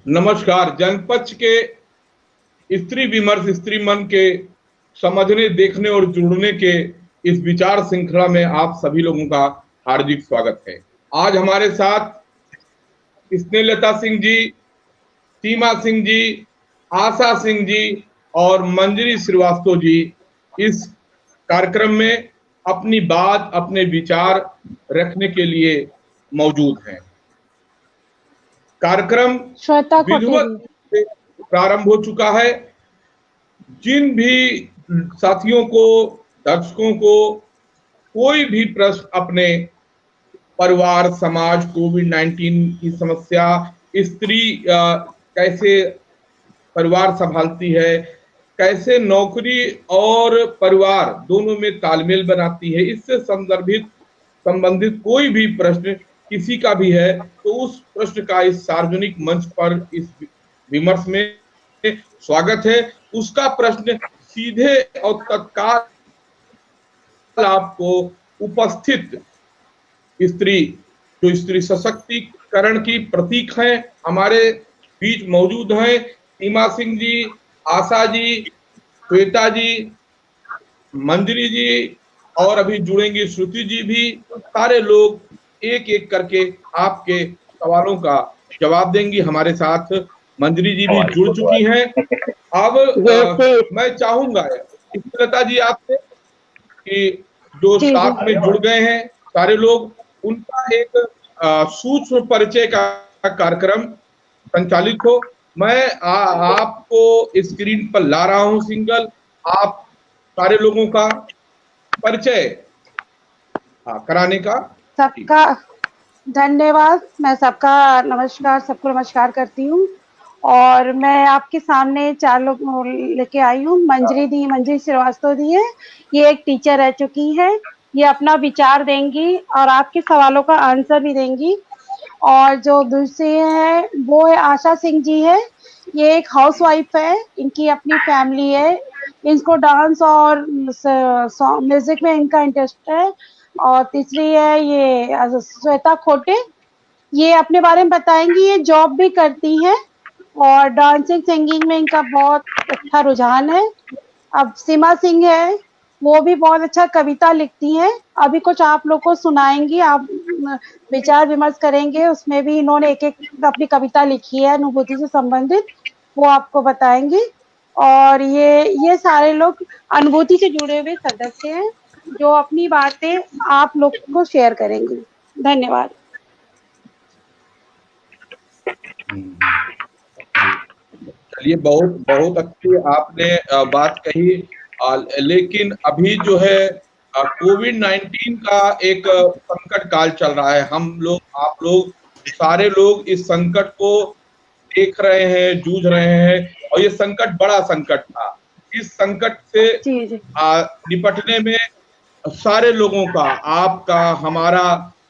नमस्कार। जनपक्ष के स्त्री विमर्श, स्त्री मन के समझने, देखने और जुड़ने के इस विचार श्रृंखला में आप सभी लोगों का हार्दिक स्वागत है। आज हमारे साथ स्नेहलता सिंह जी, सीमा सिंह जी, आशा सिंह जी और मंजरी श्रीवास्तव जी इस कार्यक्रम में अपनी बात, अपने विचार रखने के लिए मौजूद हैं। कार्यक्रम विधिवत से प्रारंभ हो चुका है। जिन भी साथियों को, दर्शकों को कोई भी प्रश्न अपने परिवार, समाज, कोविड-19 की समस्या, स्त्री कैसे परिवार संभालती है, कैसे नौकरी और परिवार दोनों में तालमेल बनाती है, इससे संबंधित कोई भी प्रश्न किसी का भी है तो उस प्रश्न का इस सार्वजनिक मंच पर इस विमर्श में स्वागत है। उसका प्रश्न सीधे और तत्काल आपको उपस्थित स्त्री, जो स्त्री सशक्तिकरण की प्रतीक है, हमारे बीच मौजूद हैं सीमा सिंह जी, आशा जी, श्वेता जी, मंजरी जी और अभी जुड़ेंगे श्रुति जी भी। सारे लोग एक एक करके आपके सवालों का जवाब देंगी। हमारे साथ मंजरी जी भी जुड़ चुकी हैं। अब मैं चाहूंगा स्नेहलता जी आपसे कि जो साथ में जुड़ गए हैं सारे लोग, उनका एक सूक्ष्म परिचय का कार्यक्रम संचालित हो। मैं आपको स्क्रीन पर ला रहा हूं सिंगल, आप सारे लोगों का परिचय कराने का। सबका धन्यवाद। मैं सबको नमस्कार करती हूँ और मैं आपके सामने 4 लोग लेके आई हूँ। मंजरी श्रीवास्तव दी है, ये एक टीचर रह चुकी है, ये अपना विचार देंगी और आपके सवालों का आंसर भी देंगी। और जो दूसरी है वो है आशा सिंह जी है, ये एक हाउसवाइफ है, इनकी अपनी फैमिली है, इनको डांस और म्यूजिक में इनका इंटरेस्ट है। और तीसरी है ये श्वेता खोटे, ये अपने बारे में बताएंगी, ये जॉब भी करती हैं और डांसिंग सिंगिंग में इनका बहुत अच्छा रुझान है। अब सीमा सिंह है, वो भी बहुत अच्छा कविता लिखती हैं, अभी कुछ आप लोग को सुनाएंगी, आप विचार विमर्श करेंगे, उसमें भी इन्होंने एक एक अपनी कविता लिखी है अनुभूति से संबंधित, वो आपको बताएंगी। और ये सारे लोग अनुभूति से जुड़े हुए सदस्य हैं जो अपनी बातें आप लोग को शेयर करेंगे। धन्यवाद। चलिए, बहुत बहुत अच्छी आपने बात कही। लेकिन अभी जो है कोविड-19 का एक संकट काल चल रहा है। हम लोग, आप लोग, सारे लोग इस संकट को देख रहे हैं, जूझ रहे हैं और ये संकट बड़ा संकट था। इस संकट से निपटने में सारे लोगों का, आपका, हमारा,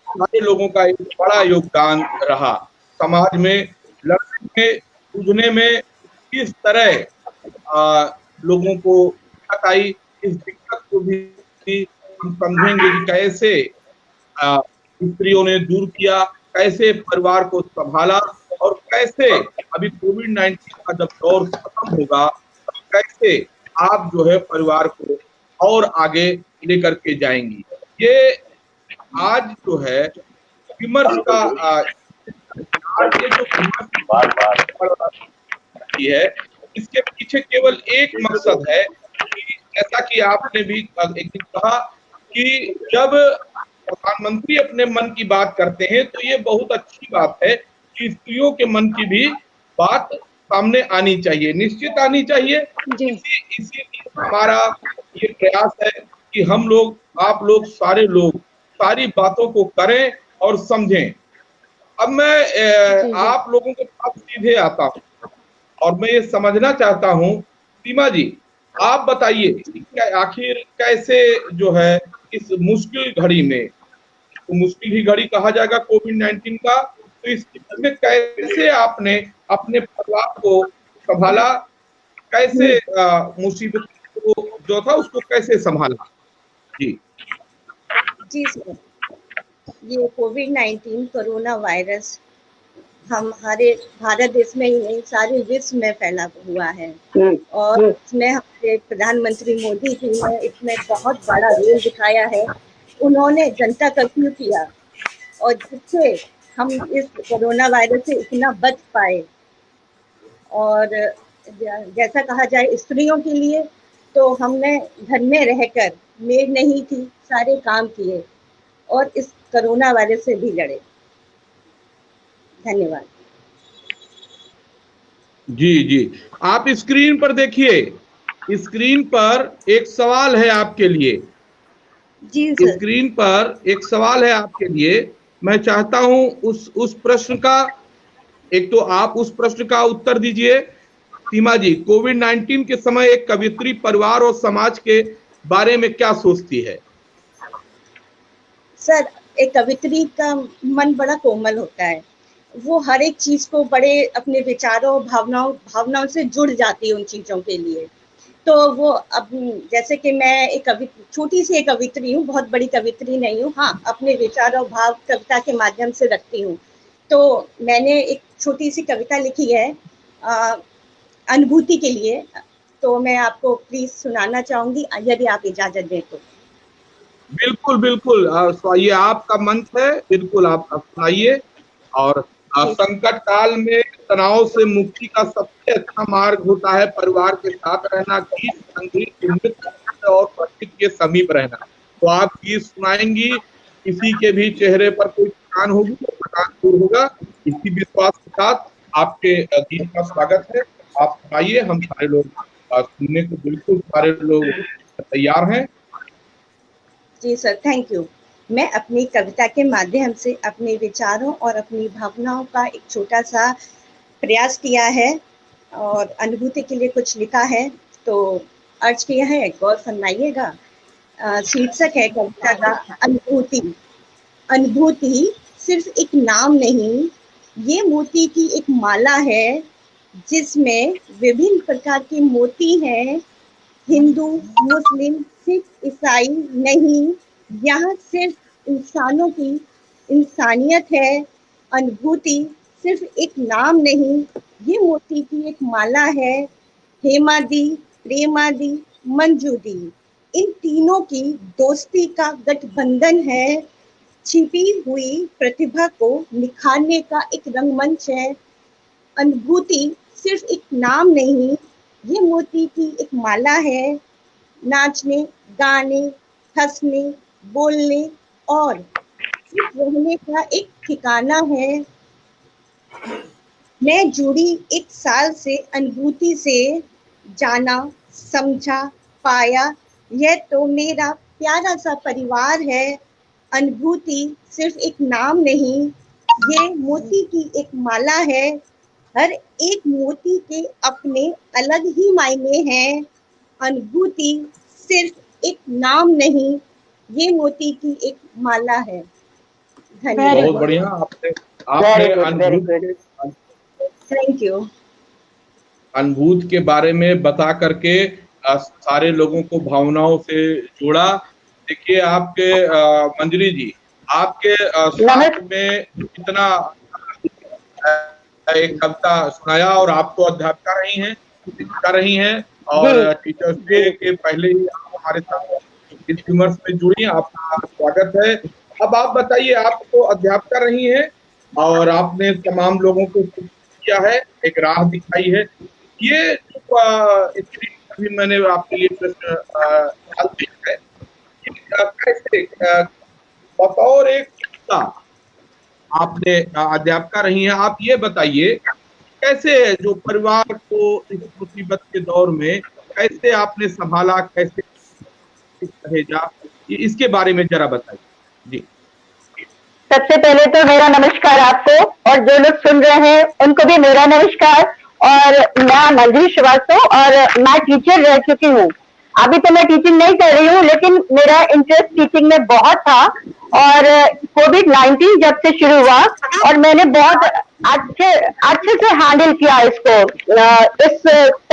सारे लोगों का एक बड़ा योगदान रहा। समाज में लड़ने में, जूझने में किस तरह लोगों को दिक्कत आई, इस दिक्कत को भी हम समझेंगे कि कैसे स्त्रियों ने दूर किया, कैसे परिवार को संभाला और कैसे अभी कोविड-19 का जब दौर खत्म होगा तब कैसे आप जो है परिवार को और आगे लेकर के जाएंगी। ये आज जो है विमर्श का आज ये जो विमर्श है, इसके पीछे केवल एक मकसद है कि जैसा कि आपने भी एक दिन कहा कि जब प्रधानमंत्री अपने मन की बात करते हैं तो ये बहुत अच्छी बात है कि स्त्रियों के मन की भी बात सामने आनी चाहिए, निश्चित आनी चाहिए। इसीलिए हमारा ये प्रयास है कि हम लोग, आप लोग, सारे लोग सारी बातों को करें और समझें। अब मैं आप लोगों के पास सीधे आता हूँ और मैं ये समझना चाहता हूँ, सीमा जी आप बताइए आखिर कैसे जो है इस मुश्किल घड़ी में, तो मुश्किल ही घड़ी कहा जाएगा कोविड-19 का, तो इसमें कैसे आपने अपने परिवार को संभाला, कैसे मुसीबत को जो था उसको कैसे संभाला? जी सर, ये कोविड-19 कोरोना वायरस हमारे भारत देश में ही नहीं, सारे विश्व में फैला हुआ है। और इसमें हमारे प्रधानमंत्री मोदी जी ने इसमें बहुत बड़ा रोल दिखाया है। उन्होंने जनता कर्फ्यू किया और जिससे हम इस कोरोना वायरस से इतना बच पाए। और जैसा कहा जाए स्त्रियों के लिए, तो हमने घर में रहकर, मेड नहीं थी, सारे काम किए और इस कोरोना वायरस से भी लड़े। धन्यवाद। जी जी, आप स्क्रीन पर देखिए, स्क्रीन पर एक सवाल है आपके लिए। जी सर। स्क्रीन पर एक सवाल है आपके लिए। मैं चाहता हूं उस प्रश्न का, एक तो आप उस प्रश्न का उत्तर दीजिए। सीमा जी, कोविड-19 के समय एक कवियत्री परिवार और समाज के बारे में क्या सोचती है? सर, एक कवियत्री का मन बड़ा कोमल होता है। वो हर एक चीज को बड़े अपने विचारों, भावनाओं से जुड़ जाती है उन चीजों के लिए। तो वो अब जैसे कि मैं एक छोटी सी एक कवियत्री हूँ, बहुत बड़ी कवियत्री नहीं हूँ। हाँ, अपने विचार और भाव कविता के माध्यम से रखती हूँ। तो मैंने एक छोटी सी कविता लिखी है अनुभूति के लिए। तो मैं आपको प्लीज सुनाना चाहूंगी, यदि आप इजाजत दें तो। बिल्कुल बिल्कुल, ये आपका मंच है, बिल्कुल आप सुनाइए। और संकट काल में तनाव से मुक्ति का सबसे अच्छा मार्ग होता है परिवार के साथ रहना, गीत संगीत नृत्य और प्रकृति के समीप रहना। तो आप गीत सुनाएंगी, किसी के भी चेहरे पर कोई थकान होगी तो थकान दूर होगा। इसी विश्वास के साथ आपके गीत का स्वागत है। आप सुनाइए, हम सारे लोग सुनने को बिल्कुल सारे लोग तैयार हैं। जी सर, थैंक यू। मैं अपनी कविता के माध्यम से अपने विचारों और अपनी भावनाओं का एक छोटा सा प्रयास किया है और अनुभूति के लिए कुछ लिखा है, तो अर्ज किया है, गौर फरमाइएगा। शीर्षक है कविता का अनुभूति। अनुभूति सिर्फ एक नाम नहीं, ये मोती की एक माला है जिसमें विभिन्न प्रकार के मोती हैं। हिंदू, मुस्लिम, सिख, ईसाई नहीं, यहाँ सिर्फ इंसानों की इंसानियत है। अनुभूति सिर्फ एक नाम नहीं, ये मोती की एक माला है। हेमादी, प्रेमादी, मंजूदी, इन तीनों की दोस्ती का गठबंधन है। छिपी हुई प्रतिभा को निखारने का एक रंगमंच है। अनुभूति सिर्फ एक नाम नहीं, ये मोती की एक माला है। नाचने, गाने, हंसने, बोलने और सिर्फ रहने का एक ठिकाना है। मैं जुड़ी 1 साल से अनुभूति से, जाना, समझा, पाया, यह तो मेरा प्यारा सा परिवार है। अनुभूति सिर्फ एक नाम नहीं, ये मोती की एक माला है। हर एक मोती के अपने अलग ही मायने हैं। अनुभूति सिर्फ एक नाम नहीं, ये मोती की एक माला है। धन्यवाद। बहुत बढ़िया, आपने थैंक यू। अनुभूत के बारे में बता करके सारे लोगों को भावनाओं से जोड़ा। देखिए, आपके मंजरी जी, आपके साथ में इतना एक कविता सुनाया और आप तो अध्यापिका रही हैं, शिक्षिका रही हैं और टीचर्स डे के पहले ही आप हमारे साथ इस विमर्श में जुड़ी। आपका स्वागत है। अब आप बताइए, आप तो अध्यापिका रही हैं और आपने तमाम लोगों को किया है, एक राह दिखाई है। ये स्क्रीन पर भी मैंने आपके लिए प्रश्न डाल दिया है। कैसे बतौर एक शिक्षिका आपने अध्यापिका रही हैं, आप ये बताइए कैसे जो परिवार को इस मुसीबत के दौर में कैसे आपने संभाला, कैसे भेजा, इसके बारे में जरा बताइए। जी, सबसे पहले तो मेरा नमस्कार आपको, और जो लोग सुन रहे हैं उनको भी मेरा नमस्कार। और मैं मंजरी श्रीवास्तव और मैं टीचर रह चुकी हूँ। अभी तो मैं टीचिंग नहीं कर रही हूँ, लेकिन मेरा इंटरेस्ट टीचिंग में बहुत था। और कोविड-19 जब से शुरू हुआ और मैंने बहुत अच्छे से हैंडल किया इसको, इस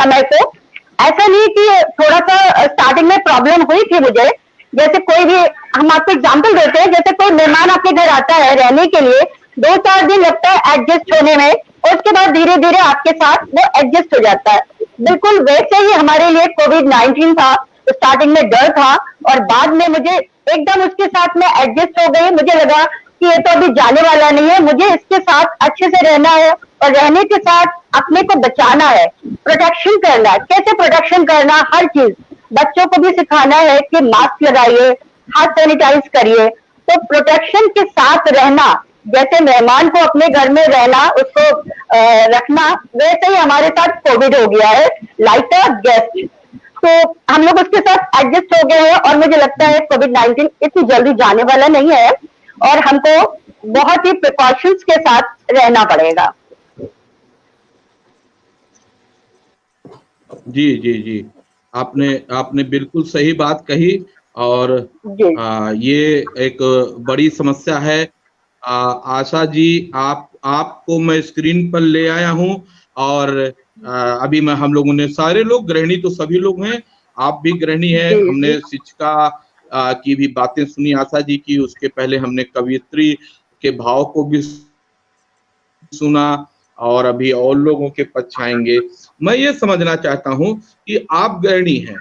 समय को। ऐसा नहीं कि थोड़ा सा स्टार्टिंग में प्रॉब्लम हुई थी मुझे। जैसे कोई भी, हम आपको एग्जाम्पल देते हैं, जैसे कोई मेहमान आपके घर आता है रहने के लिए, 2-4 दिन लगता है एडजस्ट होने में, और उसके बाद धीरे धीरे आपके साथ वो एडजस्ट हो जाता है। बिल्कुल वैसे ही हमारे लिए कोविड-19 था। स्टार्टिंग में डर था और बाद में मुझे एकदम उसके साथ में एडजस्ट हो गई। मुझे लगा कि ये तो अभी जाने वाला नहीं है, मुझे इसके साथ अच्छे से रहना है और रहने के साथ अपने को बचाना है, प्रोटेक्शन करना है। कैसे प्रोटेक्शन करना, हर चीज बच्चों को भी सिखाना है कि मास्क लगाइए, हाथ सैनिटाइज करिए। तो प्रोटेक्शन के साथ रहना, जैसे मेहमान को अपने घर में रहना, उसको रखना, वैसे ही हमारे साथ कोविड हो गया है, लाइक अ गेस्ट। तो हम लोग उसके साथ एडजस्ट हो गए हैं और मुझे लगता है कोविड-19 इतनी जल्दी जाने वाला नहीं है और हमको बहुत ही प्रिकॉशंस के साथ रहना पड़ेगा। जी जी जी, आपने आपने बिल्कुल सही बात कही। और जी ये एक बड़ी समस्या है। आशा जी, आपको मैं स्क्रीन पर ले आया हूं और अभी मैं हम लोगों ने सारे लोग, गृहिणी तो सभी लोग हैं, आप भी गृहिणी हैं। जी हमने जी शिक्षिका की भी बातें सुनी आशा जी की, उसके पहले हमने कवियत्री के भाव को भी सुना और अभी और लोगों के पक्ष आएंगे। मैं ये समझना चाहता हूं कि आप गृहिणी हैं,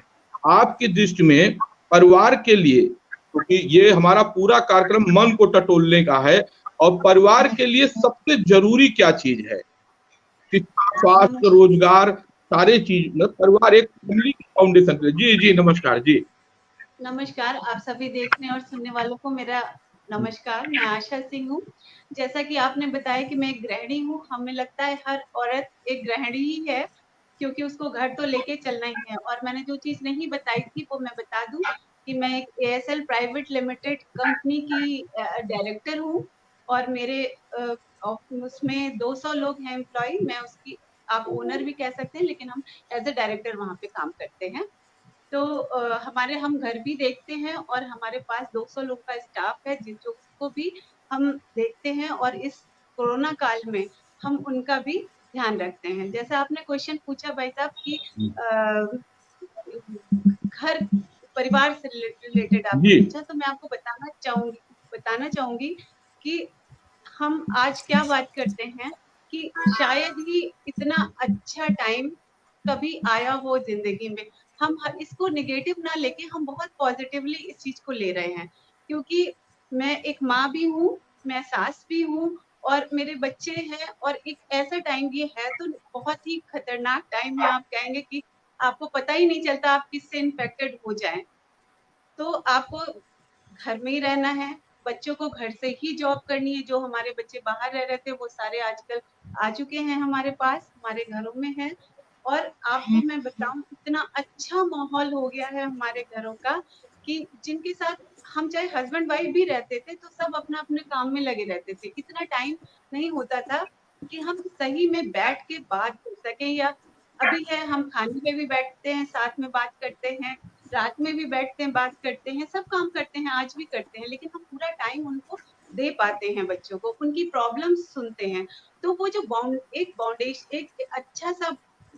आपकी दृष्टि में परिवार के लिए, क्योंकि ये हमारा पूरा कार्यक्रम मन को टटोलने का है, और परिवार के लिए सबसे जरूरी क्या चीज है? शिक्षा, स्वास्थ्य, रोजगार, सारे चीज, मतलब परिवार एक फैमिली की फाउंडेशन है। जी जी, नमस्कार जी। नमस्कार, आप सभी देखने और सुनने वालों को मेरा नमस्कार। मैं आशा सिंह हूँ। जैसा कि आपने बताया कि मैं एक गृहिणी हूँ, हमें लगता है हर औरत एक गृहिणी ही है, क्योंकि उसको घर तो लेके चलना ही है। और मैंने जो चीज़ नहीं बताई थी वो मैं बता दूं कि मैं एक ASL प्राइवेट लिमिटेड कंपनी की डायरेक्टर हूँ और मेरे उसमें 200 लोग हैं एम्प्लॉय। मैं उसकी, आप ओनर भी कह सकते हैं, लेकिन हम एज ए डायरेक्टर वहाँ पे काम करते हैं। तो हमारे हम घर भी देखते हैं और हमारे पास 200 लोग का स्टाफ है जिनको भी हम देखते हैं, और इस कोरोना काल में हम उनका भी ध्यान रखते हैं। जैसे आपने क्वेश्चन पूछा भाई साहब कि घर परिवार से रिलेटेड आपने जी पूछा, तो मैं आपको बताना चाहूंगी कि हम आज क्या बात करते हैं कि शायद ही इतना अच्छा टाइम कभी आया हो जिंदगी में। हम इसको नेगेटिव ना लेके हम बहुत पॉजिटिवली इस चीज को ले रहे हैं, क्योंकि मैं एक माँ भी हूँ, मैं सास भी हूँ और मेरे बच्चे हैं। और एक ऐसा टाइम ये है तो बहुत ही खतरनाक टाइम है, आप कहेंगे कि आपको पता ही नहीं चलता आप किससे इन्फेक्टेड हो जाएं। तो आपको घर में ही रहना है, बच्चों को घर से ही जॉब करनी है। जो हमारे बच्चे बाहर रह रहे थे वो सारे आजकल आ चुके हैं हमारे पास, हमारे घरों में हैं। और आपको मैं बताऊं, इतना अच्छा माहौल हो गया है हमारे घरों का कि जिनके साथ हम चाहे हस्बैंड वाइफ भी रहते थे तो सब अपना अपने काम में लगे रहते थे। इतना टाइम नहीं होता था कि हम सही में बैठ के बात कर सके। या अभी है, हम खाने पे भी बैठते हैं, साथ में बात करते हैं, रात में भी बैठते हैं, बात करते हैं, सब काम करते हैं, आज भी करते हैं, लेकिन हम पूरा टाइम उनको दे पाते हैं, बच्चों को उनकी प्रॉब्लम्स सुनते हैं। तो वो जो एक अच्छा सा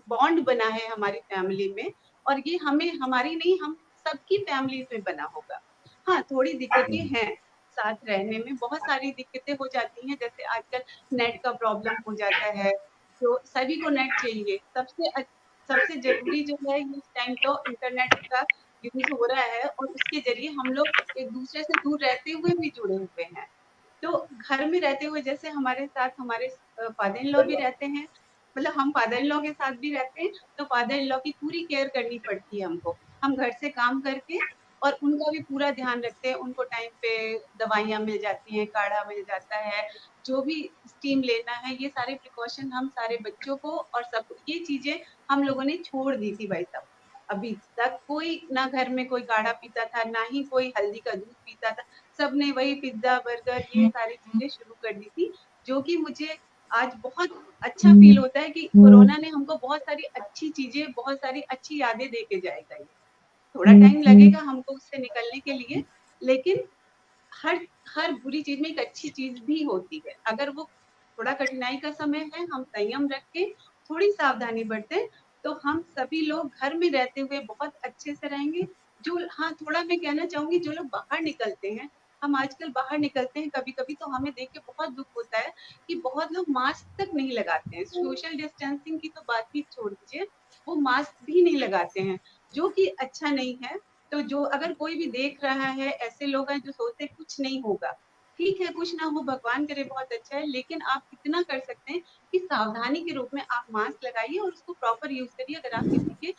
बॉन्ड बना है हमारी फैमिली में, और ये हमें हमारी नहीं, हम सबकी फैमिली में बना होगा। हाँ, थोड़ी दिक्कतें हैं साथ रहने में, बहुत सारी दिक्कतें हो जाती हैं। जैसे आजकल नेट का प्रॉब्लम हो जाता है, तो सभी को नेट चाहिए। सबसे जरूरी जो है इस टाइम तो इंटरनेट का यूज हो रहा है, और उसके जरिए हम लोग एक दूसरे से दूर रहते हुए भी जुड़े हुए हैं। तो घर में रहते हुए, जैसे हमारे साथ हमारे फादर इन लॉ भी रहते हैं, मतलब हम फादर इन लॉ के साथ भी रहते हैं, तो फादर इन लॉ की पूरी केयर करनी पड़ती है हमको। हम घर से काम करके और उनका भी पूरा ध्यान रखते हैं। उनको टाइम पे दवाइयाँ मिल जाती हैं, काढ़ा मिल जाता है, जो भी स्टीम लेना है, ये सारे प्रिकॉशन हम सारे बच्चों को और सब ये चीजें हम लोगों ने छोड़ दी थी भाई साहब। अभी तक कोई ना घर में कोई काढ़ा पीता था, ना ही कोई हल्दी का दूध पीता था। सबने वही पिज्जा बर्गर ये सारी चीजें शुरू कर दी थी, जो कि मुझे आज बहुत अच्छा फील होता है कि कोरोना ने हमको बहुत सारी अच्छी चीजें, बहुत सारी अच्छी यादें दे के जाएगा। ये थोड़ा टाइम लगेगा हमको उससे निकलने के लिए, लेकिन हर हर बुरी चीज में एक अच्छी चीज भी होती है। अगर वो थोड़ा कठिनाई का समय है, हम संयम रख के थोड़ी सावधानी बरतें, तो हम सभी लोग घर में रहते हुए बहुत अच्छे से रहेंगे। जो, हाँ, थोड़ा मैं कहना चाहूंगी, जो लोग बाहर निकलते हैं हम आजकल बाहर निकलते हैं कभी कभी तो हमें देख के बहुत दुख होता है कि बहुत लोग मास्क तक नहीं लगाते हैं। सोशल डिस्टेंसिंग की तो बात ही छोड़ दीजिए, वो मास्क भी नहीं लगाते हैं, जो कि अच्छा नहीं है। तो जो अगर कोई भी देख रहा है, ऐसे लोग हैं जो सोचते हैं कुछ नहीं होगा, ठीक है कुछ ना हो, भगवान करे बहुत अच्छा है, लेकिन आप इतना कर सकते हैं कि सावधानी के रूप में आप मास्क लगाइए और उसको प्रॉपर यूज करिए अगर आप किसी के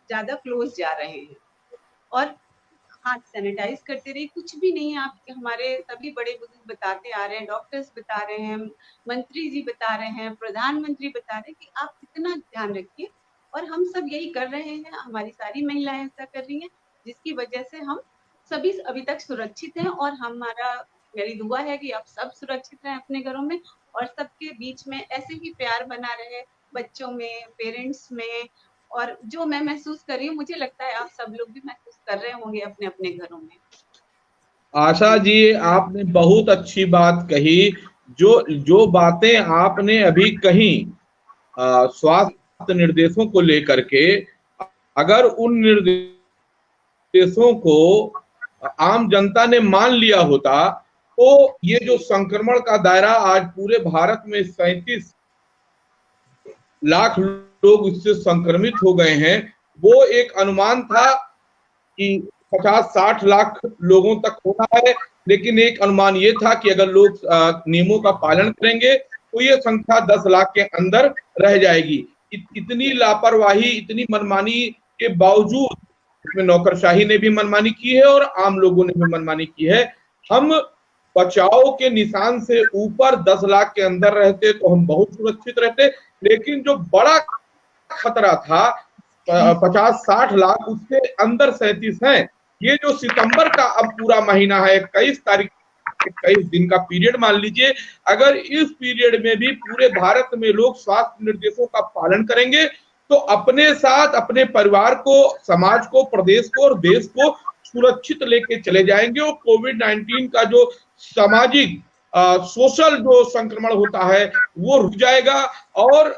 ज्यादा क्लोज जा रहे हैं। और हाथ सैनिटाइज करते रहिए, कुछ भी नहीं है। आप हमारे सभी बड़े बुजुर्ग बताते आ रहे हैं, डॉक्टर्स बता रहे हैं, मंत्री जी बता रहे हैं, प्रधानमंत्री बता रहे हैं कि आप इतना ध्यान रखिए। और हम सब यही कर रहे हैं, हमारी सारी महिलाएं ऐसा कर रही हैं, जिसकी वजह से हम सभी अभी तक सुरक्षित हैं। और मेरी दुआ है कि आप सब सुरक्षित रहें अपने घरों में, और सबके बीच में ऐसे ही प्यार बना रहे, बच्चों में, पेरेंट्स में। और जो मैं महसूस कर रही हूँ, मुझे लगता है आप सब लोग भी महसूस कर रहे होंगे अपने अपने घरों में। आशा जी, आपने बहुत अच्छी बात कही। जो जो बातें आपने अभी कही स्वास्थ्य निर्देशों को लेकर के, अगर उन निर्देशों को आम जनता ने मान लिया होता तो ये जो संक्रमण का दायरा आज पूरे भारत में 37 लाख लोग इससे संक्रमित हो गए हैं, वो एक अनुमान था कि 50-60 लाख लोगों तक होना है। लेकिन एक अनुमान ये था कि अगर लोग नियमों का पालन करेंगे तो ये संख्या 10 लाख के अंदर रह जाएगी। इतनी लापरवाही, इतनी मनमानी के बावजूद इसमें नौकरशाही ने भी मनमानी की है और आम लोगों ने भी मनमानी की है। हम बचाव के निशान से ऊपर 10 लाख के अंदर रहते तो हम बहुत सुरक्षित रहते, लेकिन जो बड़ा खतरा था 50-60 लाख, उससे अंदर 37 हैं। ये जो सितंबर का अब पूरा महीना है, 21 दिन का पीरियड मान लीजिए, अगर इस पीरियड में भी पूरे भारत में लोग स्वास्थ्य निर्देशों का पालन करेंगे तो अपने साथ अपने परिवार को, समाज को, प्रदेश को और देश को सुरक्षित लेके चले जाएंगे। और कोविड-19 का जो सामाजिक सोशल जो संक्रमण होता है वो रुक जाएगा और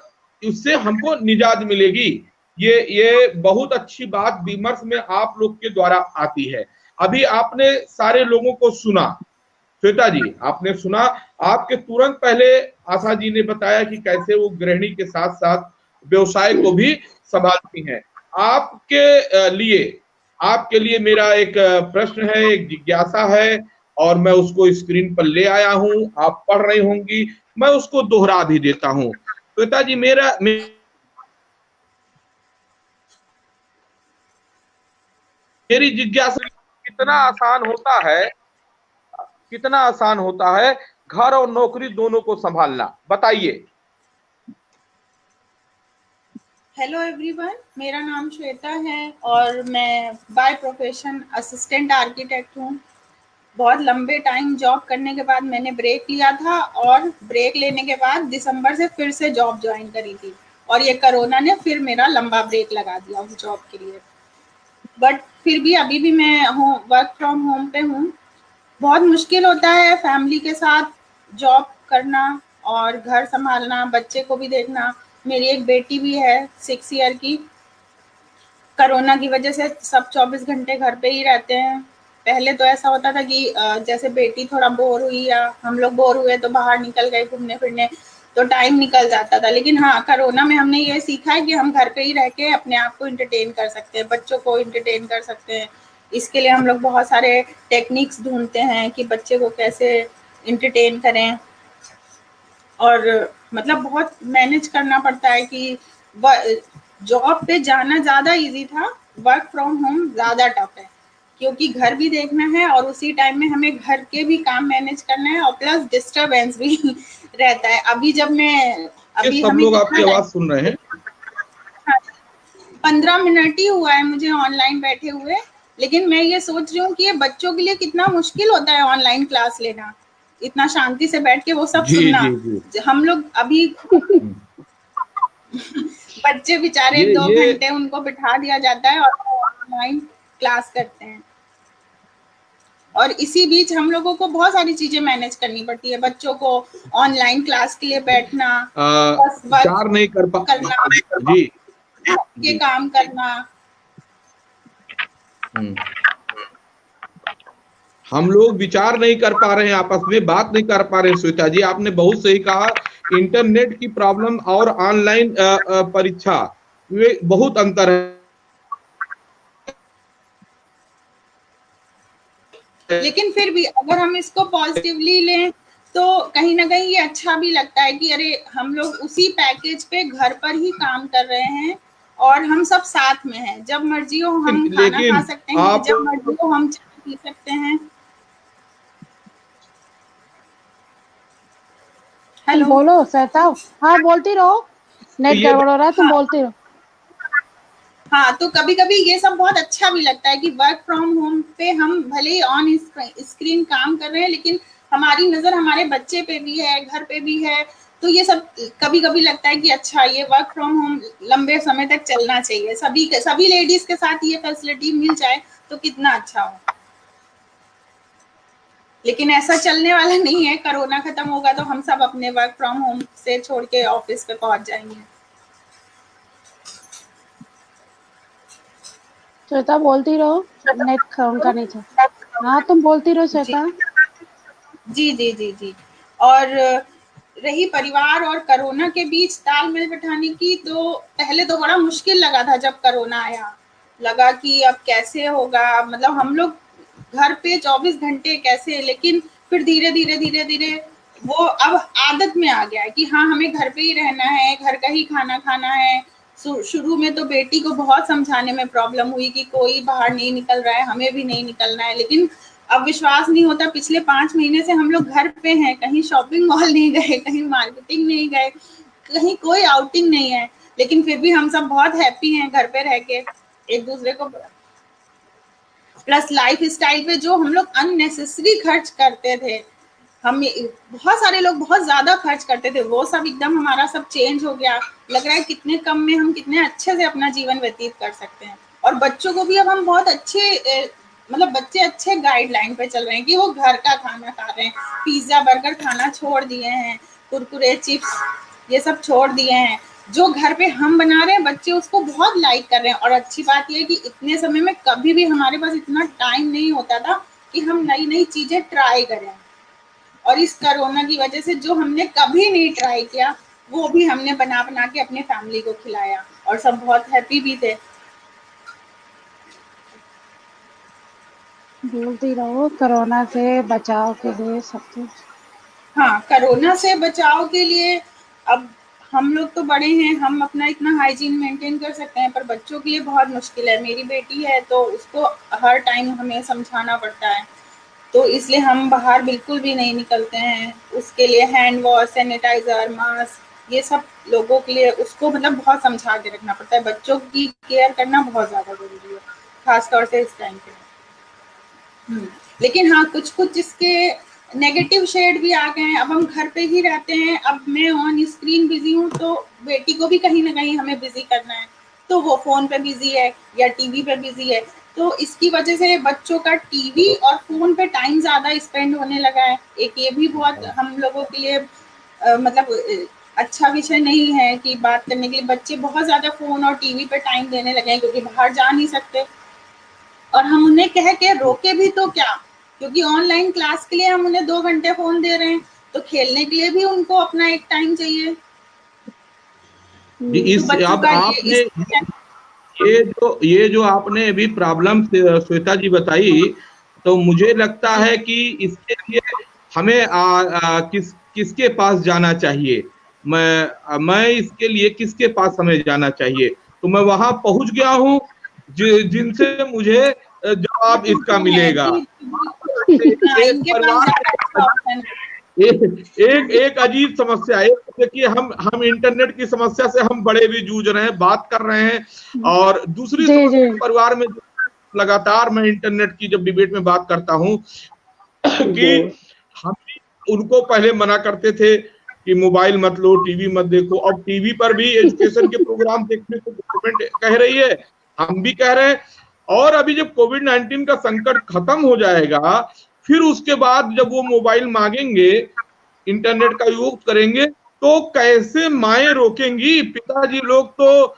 उससे हमको निजात मिलेगी। ये बहुत अच्छी बात विमर्श में आप लोग के द्वारा आती है। अभी आपने सारे लोगों को सुना, श्वेता जी आपने सुना, आपके तुरंत पहले आशा जी ने बताया कि कैसे वो गृहिणी के साथ साथ व्यवसाय को भी संभालती हैं। आपके लिए मेरा एक प्रश्न है, एक जिज्ञासा है और मैं उसको स्क्रीन पर ले आया हूं, आप पढ़ रही होंगी, मैं उसको दोहरा भी देता हूं। श्वेता जी, मेरी जिज्ञासा, कितना आसान होता है घर और नौकरी दोनों को संभालना, बताइए। हेलो एवरीवन, मेरा नाम श्वेता है और मैं बाय प्रोफेशन असिस्टेंट आर्किटेक्ट हूँ। बहुत लंबे टाइम जॉब करने के बाद मैंने ब्रेक लिया था और ब्रेक लेने के बाद दिसंबर से फिर से जॉब ज्वाइन करी थी और ये कोरोना ने फिर मेरा लंबा ब्रेक लगा दिया उस जॉब के लिए। बट फिर भी अभी भी मैं वर्क फ्रॉम होम पे हूँ। बहुत मुश्किल होता है फैमिली के साथ जॉब करना और घर संभालना, बच्चे को भी देखना। मेरी एक बेटी भी है 6 ईयर की। कोरोना की वजह से सब 24 घंटे घर पे ही रहते हैं। पहले तो ऐसा होता था कि जैसे बेटी थोड़ा बोर हुई या हम लोग बोर हुए तो बाहर निकल गए घूमने फिरने, तो टाइम निकल जाता था। लेकिन हाँ, कोरोना में हमने ये सीखा है कि हम घर पे ही रह के अपने आप को इंटरटेन कर सकते हैं, बच्चों को इंटरटेन कर सकते हैं। इसके लिए हम लोग बहुत सारे टेक्निक्स ढूंढते हैं कि बच्चे को कैसे इंटरटेन करें और मतलब बहुत मैनेज करना पड़ता है कि जॉब पे जाना ज़्यादा इजी था, वर्क फ्रॉम होम ज़्यादा टफ है क्योंकि घर भी देखना है और उसी टाइम में हमें घर के भी काम मैनेज करना है और प्लस डिस्टरबेंस भी रहता है। अभी जब मैं सब लोग आपकी आवाज सुन रहे हैं। 15 मिनट ही हुआ है मुझे ऑनलाइन बैठे हुए, लेकिन मैं ये सोच रही हूँ कि ये बच्चों के लिए कितना मुश्किल होता है ऑनलाइन क्लास लेना, इतना शांति से बैठ के वो सब सुनना। हम लोग अभी बच्चे बेचारे 2 घंटे उनको बिठा दिया जाता है और ऑनलाइन क्लास करते हैं और इसी बीच हम लोगों को बहुत सारी चीजें मैनेज करनी पड़ती है। बच्चों को ऑनलाइन क्लास के लिए बैठना, नहीं कर करना जी, के काम करना, हम लोग विचार नहीं कर पा रहे हैं, आपस में बात नहीं कर पा रहे हैं। श्वेता जी, आपने बहुत सही कहा, इंटरनेट की प्रॉब्लम और ऑनलाइन परीक्षा वे बहुत अंतर है। लेकिन फिर भी अगर हम इसको पॉजिटिवली लें तो कहीं ना कहीं ये अच्छा भी लगता है कि अरे हम लोग उसी पैकेज पे घर पर ही काम कर रहे हैं और हम सब साथ में हैं। जब मर्जी हो हम खाना खा सकते हैं, जब मर्जी हो हम चाय पी सकते हैं। हेलो, बोलो श्वेता। हाँ, बोलती रहो, नेट गड़बड़ हो रहा है, तुम बोलती रहो। हाँ, तो कभी कभी ये सब बहुत अच्छा भी लगता है कि वर्क फ्रॉम होम पे हम भले ही ऑन स्क्रीन काम कर रहे हैं, लेकिन हमारी नजर हमारे बच्चे पे भी है, घर पे भी है। तो ये सब कभी कभी लगता है कि अच्छा, ये वर्क फ्रॉम होम लंबे समय तक चलना चाहिए, सभी लेडीज के साथ ये फैसिलिटी मिल जाए तो कितना अच्छा हो। लेकिन ऐसा चलने वाला नहीं है। कोरोना खत्म होगा तो हम सब अपने वर्क फ्रॉम होम से छोड़ के ऑफिस पे पहुंच जाएंगे। श्वेता बोलती रहो, नेट उनका नहीं था। हाँ, तुम बोलती रहो श्वेता। जी जी जी जी। और रही परिवार और कोरोना के बीच तालमेल बिठाने की, तो पहले तो बड़ा मुश्किल लगा था जब कोरोना आया। लगा कि अब कैसे होगा, मतलब हम लोग घर पे 24 घंटे कैसे। लेकिन फिर धीरे धीरे धीरे धीरे वो अब आदत में आ गया है कि हाँ, हमें घर पे ही रहना है, घर का ही खाना खाना है। शुरू में तो बेटी को बहुत समझाने में प्रॉब्लम हुई कि कोई बाहर नहीं निकल रहा है, हमें भी नहीं निकलना है। लेकिन अब विश्वास नहीं होता, पिछले 5 महीने से हम लोग घर पे हैं, कहीं शॉपिंग मॉल नहीं गए, कहीं मार्केटिंग नहीं गए, कहीं कोई आउटिंग नहीं है। लेकिन फिर भी हम सब बहुत हैप्पी हैं घर पे रह के एक दूसरे को। प्लस लाइफ स्टाइल पे जो हम लोग अननेसेसरी खर्च करते थे, हम बहुत सारे लोग बहुत ज्यादा खर्च करते थे, वो सब एकदम हमारा सब चेंज हो गया। लग रहा है कितने कम में हम कितने अच्छे से अपना जीवन व्यतीत कर सकते हैं। और बच्चों को भी अब हम बहुत अच्छे मतलब बच्चे अच्छे गाइडलाइन पे चल रहे हैं कि वो घर का खाना खा रहे हैं। पिज्जा बर्गर खाना छोड़ दिए हैं, कुरकुरे चिप्स ये सब छोड़ दिए हैं। जो घर पे हम बना रहे हैं बच्चे उसको बहुत लाइक कर रहे हैं। और अच्छी बात यह है कि इतने समय में कभी भी हमारे पास इतना टाइम नहीं होता था कि हम नई नई चीजें ट्राई करें। और इस कोरोना की वजह से जो हमने कभी नहीं ट्राई किया वो भी हमने बना बना के अपने फैमिली को खिलाया और सब बहुत हैप्पी भी थे। बोलती रहो, कोरोना से बचाव के लिए सब कुछ। हाँ, कोरोना से बचाव के लिए अब हम लोग तो बड़े हैं, हम अपना इतना हाइजीन मेंटेन कर सकते हैं, पर बच्चों के लिए बहुत मुश्किल है। मेरी बेटी है तो उसको हर टाइम हमें समझाना पड़ता है, तो इसलिए हम बाहर बिल्कुल भी नहीं निकलते हैं। उसके लिए हैंड वॉश, सैनिटाइजर, मास्क ये सब लोगों के लिए उसको मतलब बहुत समझा के रखना पड़ता है। बच्चों की केयर करना बहुत ज़्यादा ज़रूरी है, खासतौर से इस टाइम पे। लेकिन हाँ, कुछ कुछ इसके नेगेटिव शेड भी आ गए हैं। अब हम घर पे ही रहते हैं, अब मैं ऑन स्क्रीन बिजी हूँ तो बेटी को भी कहीं ना कहीं हमें बिजी करना है, तो वो फोन पे बिजी है या टीवी पे बिजी है। तो इसकी वजह से बच्चों का टीवी और फोन पे टाइम ज्यादा स्पेंड होने लगा है। एक ये भी बहुत हम लोगों के लिए मतलब अच्छा विषय नहीं है कि बात करने के लिए। बच्चे बहुत ज्यादा फोन और टीवी पे टाइम देने लगे हैं क्योंकि बाहर जा नहीं सकते। और हम उन्हें कह के रोके भी तो क्या, क्योंकि ऑनलाइन क्लास के लिए हम उन्हें 2 घंटे फोन दे रहे हैं, तो खेलने के लिए भी उनको अपना एक टाइम चाहिए। आपने ये जो आपने अभी प्रॉब्लम श्वेता जी बताई, तो मुझे लगता है कि इसके लिए हमें किसके पास जाना चाहिए, मैं इसके लिए किसके पास हमें जाना चाहिए। तो मैं वहां पहुंच गया हूं जिनसे मुझे जवाब इसका मिलेगा। एक अजीब समस्या है। देखिए, हम इंटरनेट की समस्या से हम बड़े भी जूझ रहे हैं, बात कर रहे हैं। और दूसरी परिवार में लगातार मैं इंटरनेट की जब डिबेट में बात करता हूं कि हम उनको पहले मना करते थे कि मोबाइल मत लो, टीवी मत देखो। अब टीवी पर भी एजुकेशन के प्रोग्राम देखने को गवर्नमेंट कह रही है, हम भी कह रहे हैं। और अभी जब कोविड-19 का संकट खत्म हो जाएगा, फिर उसके बाद जब वो मोबाइल मांगेंगे, इंटरनेट का यूज करेंगे, तो कैसे माएं रोकेंगी। पिताजी लोग तो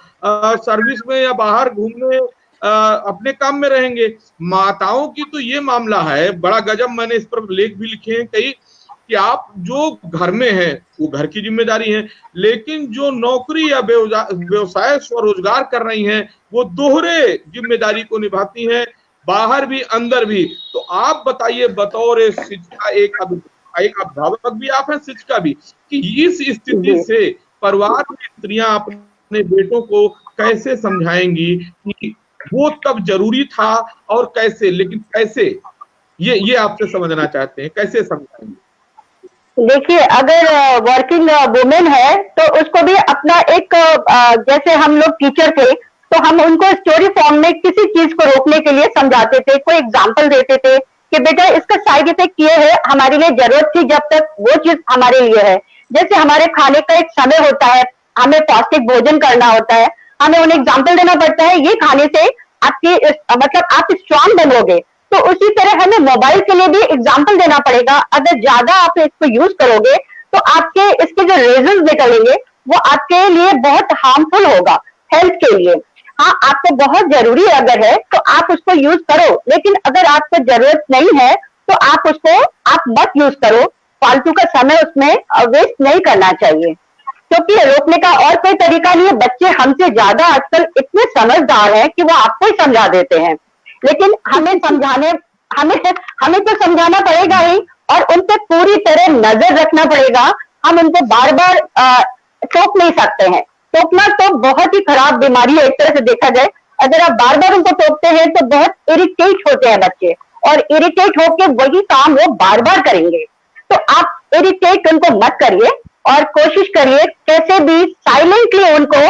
सर्विस में या बाहर घूमने अपने काम में रहेंगे। माताओं की तो ये मामला है, बड़ा गजब, मैंने इस पर लेख भी लिखे हैं कई, कि आप जो घर में हैं वो घर की जिम्मेदारी है, लेकिन जो नौकरी या व्यवसाय स्वरोजगार कर रही हैं वो दोहरे जिम्मेदारी को निभाती हैं, बाहर भी अंदर भी। तो आप बताइए बतौर शिक्षिका, एक अभिभावक भी आप हैं, शिक्षिका भी, कि इस स्थिति से परिवार में स्त्रियां अपने बेटों को कैसे समझाएंगी कि वो तब जरूरी था और कैसे, लेकिन कैसे, ये आपसे समझना चाहते हैं, कैसे समझाएंगे? देखिए, अगर वर्किंग वुमेन है तो उसको भी अपना एक जैसे हम लोग टीचर थे तो हम उनको स्टोरी फॉर्म में किसी चीज को रोकने के लिए समझाते थे, कोई एग्जाम्पल देते थे कि बेटा इसका साइड इफेक्ट ये है, हमारे लिए जरूरत थी जब तक वो चीज हमारे लिए है। जैसे हमारे खाने का एक समय होता है, हमें पौष्टिक भोजन करना होता है, हमें उन्हें एग्जाम्पल देना पड़ता है, ये खाने से आपकी मतलब आप स्ट्रांग बनोगे। तो उसी तरह हमें मोबाइल के लिए भी एग्जाम्पल देना पड़ेगा। अगर ज्यादा आप इसको यूज करोगे तो आपके इसके जो रेजल्ट निकलेंगे वो आपके लिए बहुत हार्मफुल होगा हेल्थ के लिए। हाँ, आपको बहुत जरूरी अगर है तो आप उसको यूज करो, लेकिन अगर आपको जरूरत नहीं है तो आप मत यूज करो। फालतू का समय उसमें वेस्ट नहीं करना चाहिए, क्योंकि रोकने का और कोई तरीका नहीं है। बच्चे हमसे ज्यादा आजकल इतने समझदार हैं कि वो आपको ही समझा देते हैं, लेकिन हमें तो समझाना पड़ेगा ही, और उन पे पूरी तरह नजर रखना पड़ेगा। हम उनको बार बार टोक नहीं सकते हैं। टोकना तो बहुत ही खराब बीमारी है एक तरह से देखा जाए। अगर आप बार बार उनको टोकते हैं तो बहुत इरिटेट होते हैं बच्चे, और इरिटेट होकर वही काम वो बार बार करेंगे। तो आप इरिटेट उनको मत करिए, और कोशिश करिए कैसे भी साइलेंटली उनको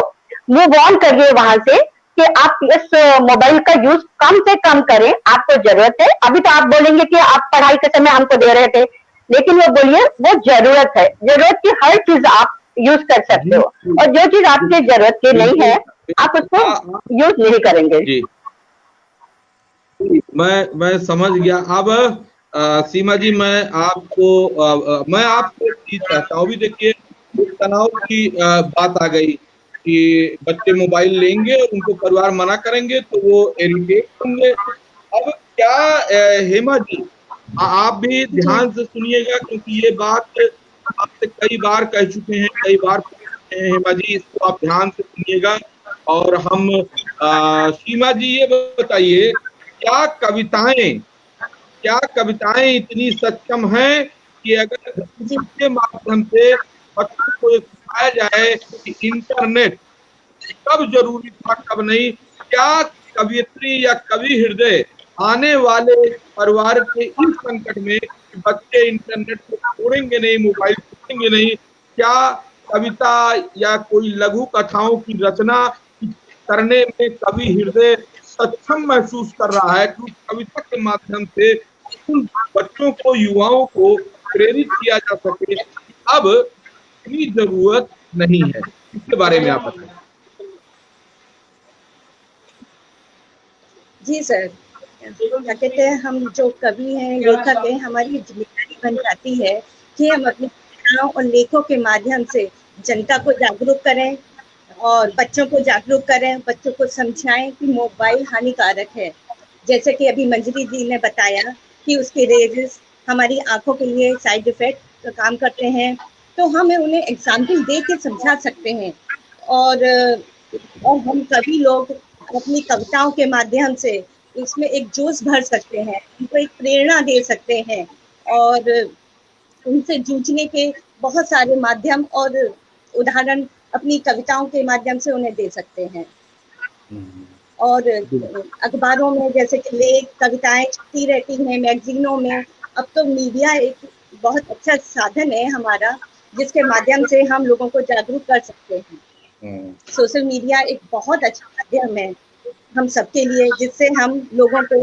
मूव ऑन करिए वहां से, कि आप इस मोबाइल का यूज कम से कम करें। आपको जरूरत है, अभी तो आप बोलेंगे कि आप पढ़ाई के समय हमको दे रहे थे, लेकिन वो बोलिए वो जरूरत है, जरूरत की हर चीज आप यूज कर सकते हो, और जो चीज आपकी जरूरत की नहीं है आप उसको यूज नहीं करेंगे। जी, मैं समझ गया। अब सीमा जी, मैं आपको चीज चाहता हूँ भी। देखिए, तनाव की बात आ गई कि बच्चे मोबाइल लेंगे और उनको परिवार मना करेंगे तो वो इरिटेट होंगे। अब क्या हेमा जी, आप भी ध्यान से सुनिएगा, क्योंकि ये बात आपसे कई बार कह चुके हैं, कई बार पूछ चुके हैं। हेमा जी, इसको आप ध्यान से सुनिएगा। और हम सीमा जी, ये बताइए, क्या कविताएं इतनी सक्षम हैं कि अगर इसके माध्यम से बच्चों को सिखाया जाए कि इंटरनेट कब जरूरी था कब नहीं, क्या कवियत्री या कवि हृदय आने वाले परिवार के इस संकट में बच्चे इंटरनेट को छोड़ेंगे नहीं, मोबाइल छोड़ेंगे नहीं, क्या कविता या कोई लघु कथाओं की रचना करने में कवि हृदय सक्षम महसूस कर रहा है कि कविता के माध्यम से उन बच्चों को, युवाओं को प्रेरित किया जा सके? अब इतनी जरूरत नहीं है, इसके बारे में आप बताएं। जी सर, क्या कहते हैं, हम जो कवि हैं, लेखक हैं, हमारी जिम्मेदारी बन जाती है कि हम अपनी कविताओं और लेखों के माध्यम से जनता को जागरूक करें और बच्चों को जागरूक करें, बच्चों को समझाएं कि मोबाइल हानिकारक है। जैसे कि अभी मंजरी जी ने बताया कि उसके रेजेस हमारी आंखों के लिए साइड इफेक्ट का काम करते हैं, तो हम उन्हें एग्जाम्पल दे के समझा सकते हैं। और हम सभी लोग अपनी कविताओं के माध्यम से इसमें एक जोश भर सकते हैं, उनको एक प्रेरणा दे सकते हैं, और उनसे जूझने के बहुत सारे माध्यम और उदाहरण अपनी कविताओं के माध्यम से उन्हें दे सकते हैं। और अखबारों में जैसे कि लेख, कविताएं छपती रहती हैं, मैगजीनों में। अब तो मीडिया एक बहुत अच्छा साधन है हमारा, जिसके माध्यम से हम लोगों को जागरूक कर सकते हैं। सोशल मीडिया एक बहुत अच्छा माध्यम है हम सबके लिए, जिससे हम लोगों को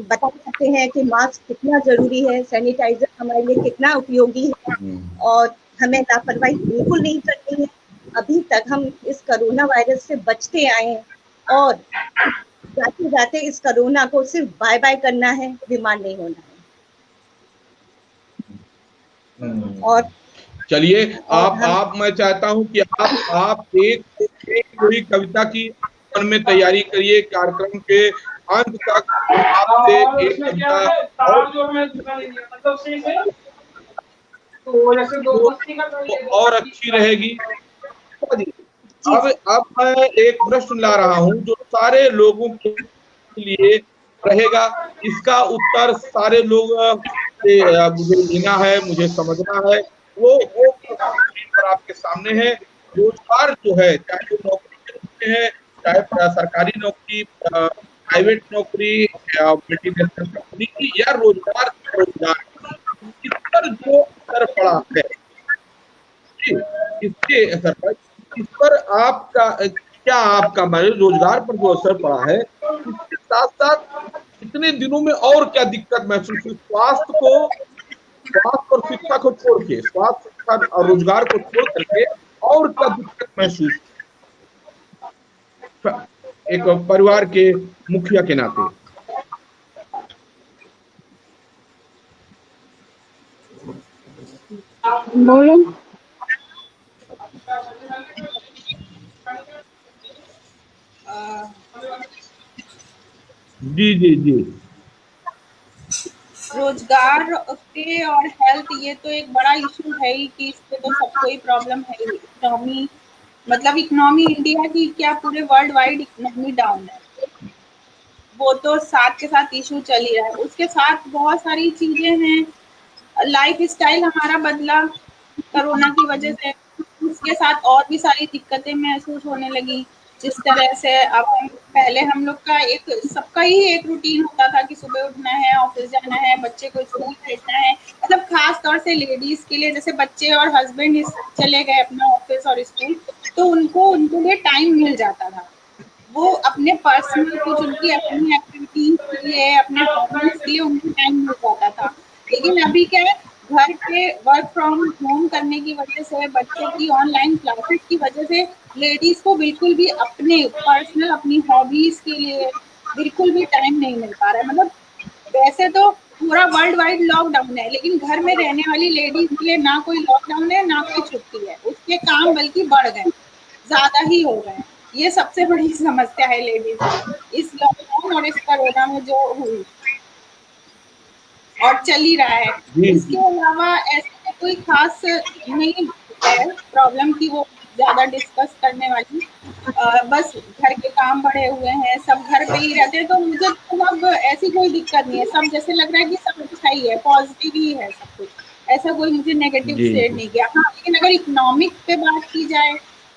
बता सकते हैं कि मास्क कितना जरूरी है, सैनिटाइजर हमारे लिए कितना उपयोगी है, और हमें लापरवाही बिल्कुल नहीं करनी है। अभी तक हम इस कोरोना वायरस से बचते आए हैं, और जाते जाते इस कोरोना को सिर्फ बाय बाय करना है, बीमार नहीं होना है। और चलिए, आप मैं चाहता हूं कि आप एक कोई कविता की मन में तैयारी करिए, कार्यक्रम के अंत तक आपसे एक कविता और अच्छी रहेगी। अब मैं एक प्रश्न ला रहा हूँ जो सारे लोगों के लिए रहेगा, इसका उत्तर सारे लोग मुझे लेना है, मुझे समझना है। वो पर आपके सामने है। रोजगार जो है, चाहे वो नौकरी है, चाहे सरकारी नौकरी, प्राइवेट नौकरी या मल्टीनेशनल कंपनी या रोजगार, इस पर जो असर पड़ा है, इसके असर पर, इस पर आपका क्या, आपका रोजगार पर जो असर पड़ा है, इसके साथ साथ इतने दिनों में और क्या दिक्कत महसूस हुई? स्वास्थ्य और शिक्षा को छोड़ के, स्वास्थ्य, शिक्षा और रोजगार को छोड़ करके और क्या दिक्कत महसूस एक परिवार के मुखिया के नाते? बोलो। जी जी जी। रोजगार के और हेल्थ, ये तो एक बड़ा इशू है ही कि इस पे तो सबको ही प्रॉब्लम है ही। इकोनॉमी, मतलब इकोनॉमी इंडिया की क्या, पूरे वर्ल्ड वाइड इकोनॉमी डाउन है, वो तो साथ के साथ इशू चल ही रहा है। उसके साथ बहुत सारी चीजें हैं, लाइफ स्टाइल हमारा बदला कोरोना की वजह से, उसके साथ और भी सारी दिक्कतें महसूस होने लगी। जिस तरह से अब पहले हम लोग का सबका ही एक रूटीन होता था कि सुबह उठना है, ऑफिस जाना है, बच्चे को स्कूल भेजना है, मतलब खास तौर से लेडीज के लिए, जैसे बच्चे और हस्बैंड चले गए अपना ऑफिस और स्कूल, तो उनके लिए टाइम मिल जाता था। वो अपने पर्सनल कुछ उनकी अपनी एक्टिविटीज के लिए, अपने हॉबीज के लिए उनको टाइम मिल जाता था। लेकिन अभी क्या है, घर पे वर्क फ्रॉम होम करने की वजह से, बच्चों की ऑनलाइन क्लासेस की वजह से लेडीज को बिल्कुल भी अपने पर्सनल, अपनी हॉबीज के लिए बिल्कुल भी टाइम नहीं मिल पा रहा है। मतलब वैसे तो पूरा वर्ल्ड वाइड लॉकडाउन है, लेकिन घर में रहने वाली लेडीज के लिए ना कोई लॉकडाउन है, ना कोई छुट्टी है, उसके काम बल्कि बढ़ गए, ज्यादा ही हो गए। ये सबसे बड़ी समस्या है लेडीज की इस लॉकडाउन और इस कोरोना में जो हुई और चल ही रहा है। इसके अलावा ऐसे कोई खास नहीं है प्रॉब्लम की वो ज्यादा डिस्कस करने वाली। बस घर के काम बढ़े हुए हैं, सब घर पे ही रहते हैं, तो मुझे तो अब ऐसी कोई दिक्कत नहीं है। सब जैसे लग रहा है कि सब अच्छा ही है, पॉजिटिव ही है सब कुछ, ऐसा कोई मुझे नेगेटिव शेड नहीं किया। हाँ, लेकिन अगर इकोनॉमिक पे बात की जाए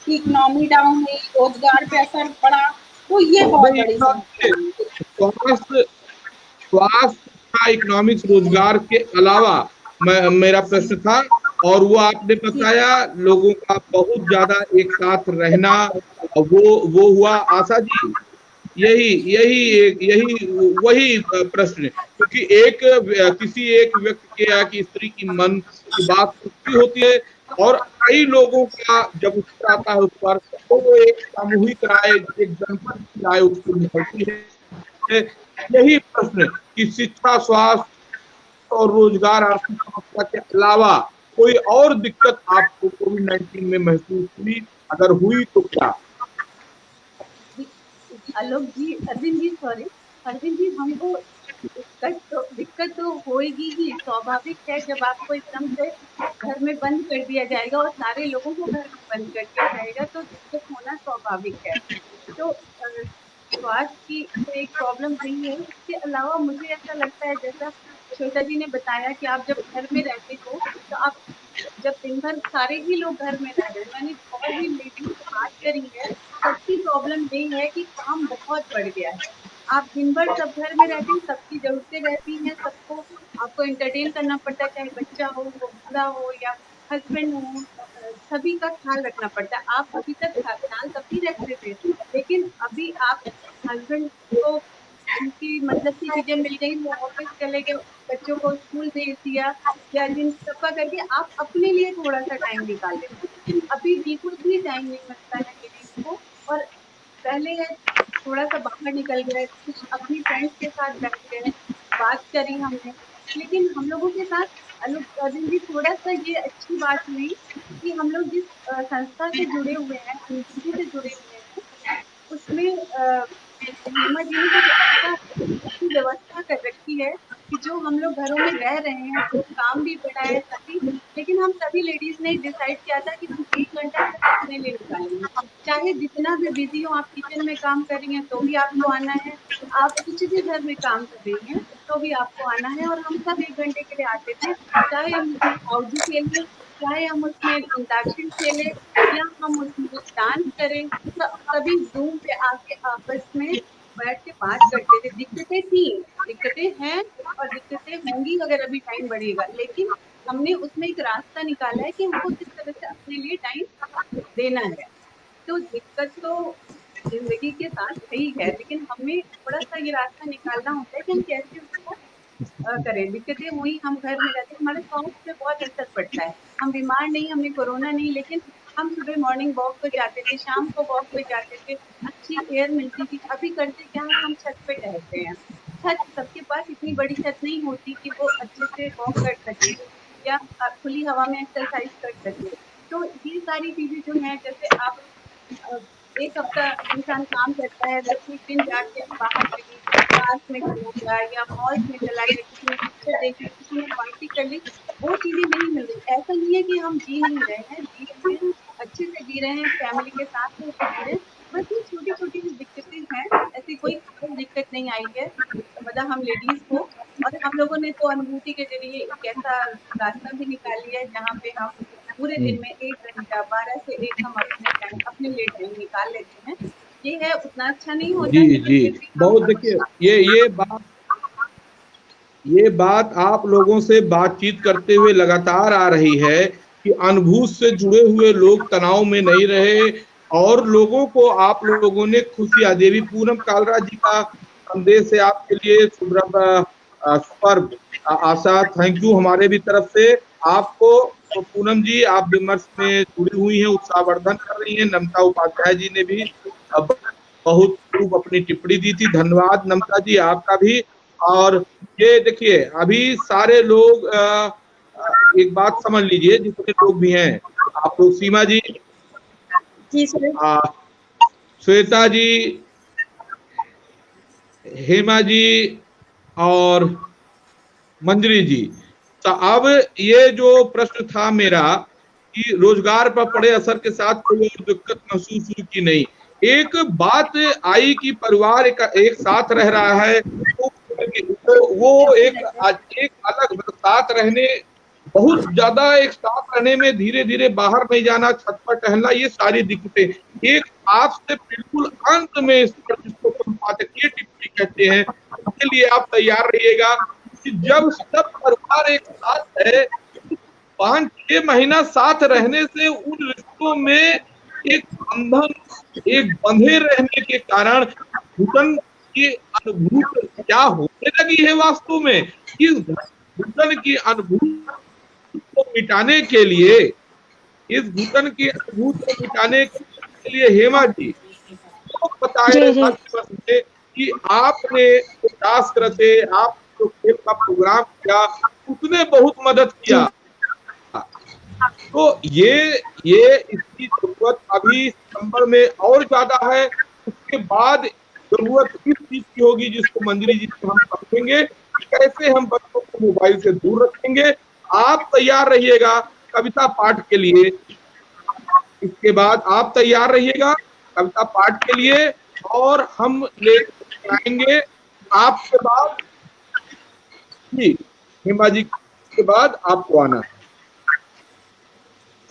कि इकोनॉमी डाउन हुई, रोजगार पे असर पड़ा, तो ये बहुत बड़ी समस्या। स्वास्थ्य, इकोनॉमिक्स, रोजगार के अलावा मेरा प्रश्न था, और वो आपने बताया लोगों का बहुत ज्यादा एक साथ रहना, वो हुआ। आशा जी, यही वही प्रश्न है, क्योंकि किसी एक व्यक्ति के या कि स्त्री की मन की बात होती है, और कई लोगों का जब उत्तर आता है उस पर, तो वो एक सामूहिक राय, एक जनपद की राय उसको निकलती है। यही प्रश्न कि शिक्षा, स्वास्थ्य और रोजगार, आर्थिक समस्या के अलावा कोई और दिक्कत आपको कोविड-19 में महसूस हुई? अगर हुई तो क्या? आलोक जी, अरविंद जी, सॉरी, अरविंद जी, हमको दिक्कत तो होएगी ही, स्वाभाविक है। जब आपको एकदम से घर में बंद कर दिया जाएगा और सारे लोगों को घर में बंद कर दिया जाएगा, तो दिक्कत होना स्वाभाविक है। तो स्वास्थ्य की एक प्रॉब्लम रही है। इसके अलावा मुझे ऐसा लगता है, जैसा श्वेता जी ने बताया कि आप जब घर में रहते हो, तो आप जब दिन भर सारे ही लोग घर में रह रहे हैं, मैंने बहुत ही लेडीज से बात करी है, सबकी प्रॉब्लम यही है कि काम बहुत बढ़ गया है। आप दिन भर सब घर में रहते हैं, सबकी जरूरतें रहती हैं, सबको आपको एंटरटेन करना पड़ता है, चाहे बच्चा हो, बूढ़ा हो या हस्बैंड हो, सभी का ख्याल रखना पड़ता है। आप अभी तक ख्याल तभी रखते थे, लेकिन अभी आप हस्बैंड को उनकी मतलब की चीजें मिल गई, वो ऑफिस चले गए, बच्चों को स्कूल भेज दिया, या जिन सबका करके आप अपने लिए थोड़ा सा टाइम निकाल लेते। अभी बिल्कुल भी टाइम नहीं मिलता है लेडीज को। और पहले थोड़ा सा बाहर निकल गए, कुछ अपनी फ्रेंड्स के साथ बैठ गए, बात करी हमने। लेकिन हम लोगों के साथ अरविंद जी, थोड़ा सा ये अच्छी बात हुई कि हम लोग जिस संस्था से जुड़े हुए हैं, एनजीओ से जुड़े हुए हैं, उसमें हेमा जी ने कुछ ऐसी व्यवस्था कर रखी है कि जो हम लोग घरों में रह रहे हैं, तो काम भी बढ़ा है सभी, लेकिन हम सभी लेडीज ने डिसाइड किया था कि हम 1 घंटा सिर्फ अपने लिए निकालेंगे। चाहे जितना भी बिजी हो, आप किचन में काम कर रही हैं तो भी आपको आना है, आप कुछ भी घर में काम कर रही हैं तो भी आपको आना है, और हम सब 1 घंटे के लिए आते थे, चाहे हम उसमें हाउजी खेलें, चाहे हम उसमें अंताक्षरी खेलें, या हम उसमें डांस करें, सभी जूम पे आके आपस में बैठ के बात करते थे। दिक्कतें हैं और दिक्कतें होंगी अगर अभी टाइम बढ़ेगा, लेकिन हमने उसमें एक रास्ता निकाला है कि हमको किस तरह से अपने लिए टाइम देना है। तो दिक्कत तो जिंदगी के साथ सही है, लेकिन हमें थोड़ा सा ये रास्ता निकालना होता है कि हम कैसे उसको करें। दिक्कतें हुई, हम घर में रहते, हमारे स्वास्थ्य पे बहुत असर पड़ता है। हम बीमार नहीं, हमने कोरोना नहीं, लेकिन हम सुबह मॉर्निंग वॉक पे जाते थे, शाम को वॉक पे जाते थे, अच्छी एयर मिलती थी। अभी करते क्या है, हम छत पे टहलते हैं। छत, सबके पास इतनी बड़ी छत नहीं होती कि वो अच्छे से वॉक कर सके या खुली हवा में एक्सरसाइज कर सके। तो ये सारी चीजें जो हैं, जैसे आप एक हफ्ता इंसान काम करता है, 10 दिन जाके बाहर कहीं पार्क में चला गया या मॉल में चला गया, किसी ने पिक्चर देखी, किसी ने पार्टी कर ली, वो चीजें नहीं मिल रही। ऐसा नहीं है कि हम जी नहीं रहे हैं, जी रहे हैं, अच्छे से जी रहे हैं, फैमिली के साथ में जी रहे हैं, बस ये छोटी छोटी सी दिक्कतें हैं। ऐसी कोई खास दिक्कत नहीं आई है, मतलब हम लेडीज को, और हम लोगों ने तो अनुभूति के जरिए एक ऐसा रास्ता भी निकाल लिया है जहाँ पे हम पूरे दिन में 1 घंटा 12 से 1 हम अपने लिए टाइम निकाल लेते हैं। ये है, उतना अच्छा नहीं होता, जी जी, बहुत देखिए ये बात आप लोगों से बातचीत करते हुए लगातार आ रही है कि अनुभूत से जुड़े हुए लोग तनाव में नहीं रहे, और लोगों को आप लोगों ने खुशियां। देवी पूनम कालरा जी का संदेश है आपके लिए, सुपर आशा, थैंक यू हमारे भी तरफ से आपको। तो पूनम जी, आप विमर्श में जुड़ी हुई हैं, उत्साहवर्धन कर रही हैं। नमता उपाध्याय जी ने भी अब बहुत खूब अपनी टिप्पणी दी थी, धन्यवाद नमता जी आपका भी। और ये देखिए, अभी सारे लोग एक बात समझ लीजिए, जितने लोग भी हैं आप लोग, सीमा जी, श्वेता जी, हेमा जी और मंजरी जी, तो अब ये जो प्रश्न था मेरा कि रोजगार पर पड़े असर के साथ कोई और दिक्कत महसूस हुई कि नहीं। एक बात आई कि परिवार एक साथ रह रहा है, तो वो एक अलग साथ रहने, बहुत ज्यादा एक साथ रहने में धीरे धीरे बाहर नहीं जाना, छत पर टहलना, ये सारी दिक्कतें। एक आपसे बिल्कुल अंत में इस पर जिसको संपादकीय टिप्पणी कहते हैं, उसके लिए आप तैयार रहिएगा कि जब सब परिवार एक साथ है, 5-6 महीना साथ रहने से उन रिश्तों में एक बंधन, एक बंधे रहने के कारण घुटन की अनुभूति क्या होने लगी है वास्तव में। इस घुटन की अनुभूति को मिटाने के लिए, इस घुटन की अनुभूति को मिटाने के लिए हेमा जी तो बताया कि आपने प्रयास करते, आप जो खेल का प्रोग्राम किया उसने बहुत मदद किया। तो ये इसकी जरूरत अभी सितंबर में और ज्यादा है। उसके बाद जरूरत इस चीज की होगी जिसको मंजरी जी से हम समझेंगे, कैसे हम बच्चों को मोबाइल से दूर रखेंगे। आप तैयार रहिएगा कविता पाठ के लिए, इसके बाद आप तैयार रहिएगा कविता पाठ के लिए, और हम लेकर आएंगे आपके बाद जी, हेमा जी के बाद आपको आना।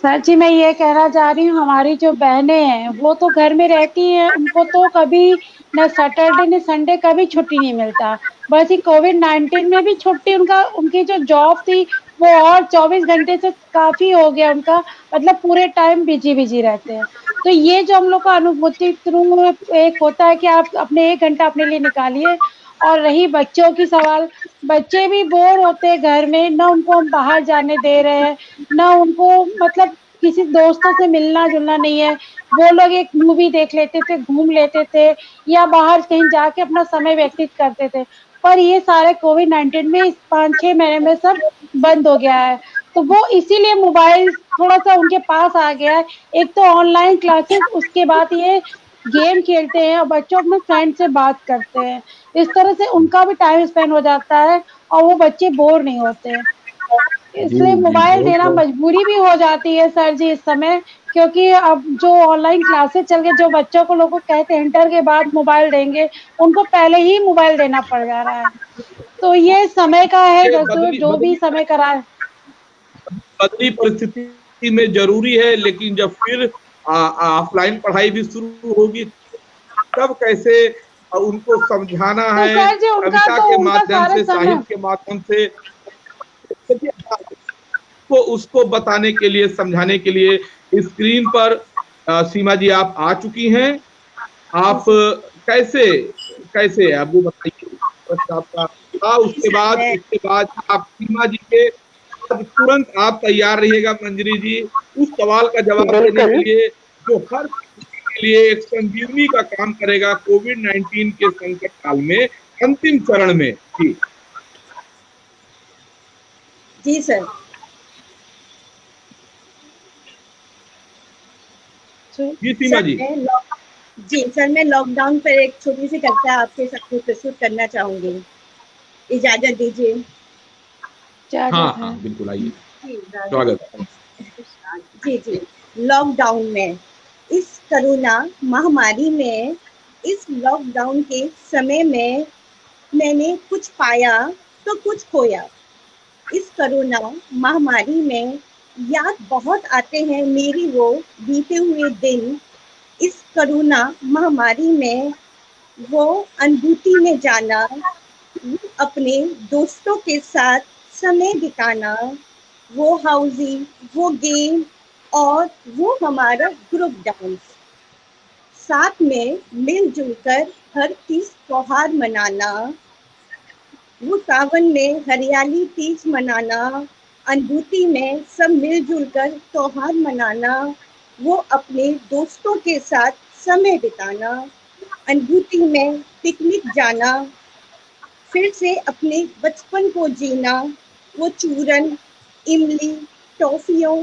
सर जी, मैं ये कहना चाह रही हूँ, हमारी जो बहनें हैं वो तो घर में रहती हैं, उनको तो कभी न सैटरडे न संडे कभी छुट्टी नहीं मिलता। बस ये कोविड-19 में भी छुट्टी, उनकी जो जॉब थी वो और 24 घंटे से काफी हो गया उनका, मतलब पूरे टाइम बिजी रहते हैं। तो ये जो हम लोग का अनुभूति थ्रू एक होता है कि आप अपने 1 घंटा अपने लिए निकालिए। और रही बच्चों की सवाल, बच्चे भी बोर होते हैं घर में, ना उनको हम बाहर जाने दे रहे हैं, ना उनको मतलब किसी दोस्तों से मिलना जुलना नहीं है। वो लोग एक मूवी देख लेते थे, घूम लेते थे, या बाहर कहीं जाके अपना समय व्यतीत करते थे। पर ये सारे कोविड-19 में इस 5-6 महीने में सब बंद हो गया है। तो वो इसीलिए मोबाइल थोड़ा सा उनके पास आ गया है। एक तो ऑनलाइन क्लासेस, उसके बाद ये गेम खेलते हैं और बच्चों अपने फ्रेंड से बात करते हैं। इस तरह से उनका भी टाइम स्पेंड हो जाता है और वो बच्चे बोर नहीं होते हैं। इसलिए मोबाइल बहुत देना बहुत मजबूरी भी हो जाती है सर जी इस समय, क्योंकि अब जो ऑनलाइन क्लासेस चल गए, जो बच्चों को लोग कहते हैं इंटर के बाद मोबाइल देंगे, उनको पहले ही मोबाइल देना पड़ जा रहा है। तो ये समय का है ये दस्तूर, जो भी समय करा है। बदली परिस्थिति में जरूरी है, लेकिन जब फिर ऑफलाइन पढ़ाई भी शुरू होगी तब कैसे उनको समझाना तो है, सर जी कविता के उनका माध्यम सारा से, समय साहित्य के माध्यम से को उसको बताने के लिए, समझाने के लिए स्क्रीन पर सीमा जी आप आ चुकी हैं। आप कैसे कैसे आप वो बताइए आपका। उसके बाद आप सीमा जी के तुरंत आप तैयार रहिएगा मंजरी जी उस सवाल का जवाब देने के लिए जो हर के लिए एक संजीवनी का काम करेगा कोविड-19 के संकट काल में अंतिम चरण में। जी सर। जी सीमा जी। जी सर, मैं लॉकडाउन पर एक छोटी सी कविता आपके सामने प्रस्तुत करना चाहूंगी, इजाजत दीजिए। हाँ हाँ बिल्कुल, आइए, स्वागत। जी जी। लॉकडाउन में, इस कोरोना महामारी में, इस लॉकडाउन के समय में मैंने कुछ पाया तो कुछ खोया। इस कोरोना महामारी में याद बहुत आते हैं मेरी वो बीते हुए दिन। इस कोरोना महामारी में वो अनुभूति में जाना, वो अपने दोस्तों के साथ समय बिताना, वो हाउसी, वो गेम और वो हमारा ग्रुप डांस, साथ में मिलजुल कर हर तीज त्योहार मनाना, वो सावन में हरियाली तीज मनाना, अनुभूति में सब मिलजुल कर त्योहार मनाना, वो अपने दोस्तों के साथ समय बिताना, अनुभूति में पिकनिक जाना, फिर से अपने बचपन को जीना, वो चूरन, इमली, टॉफियों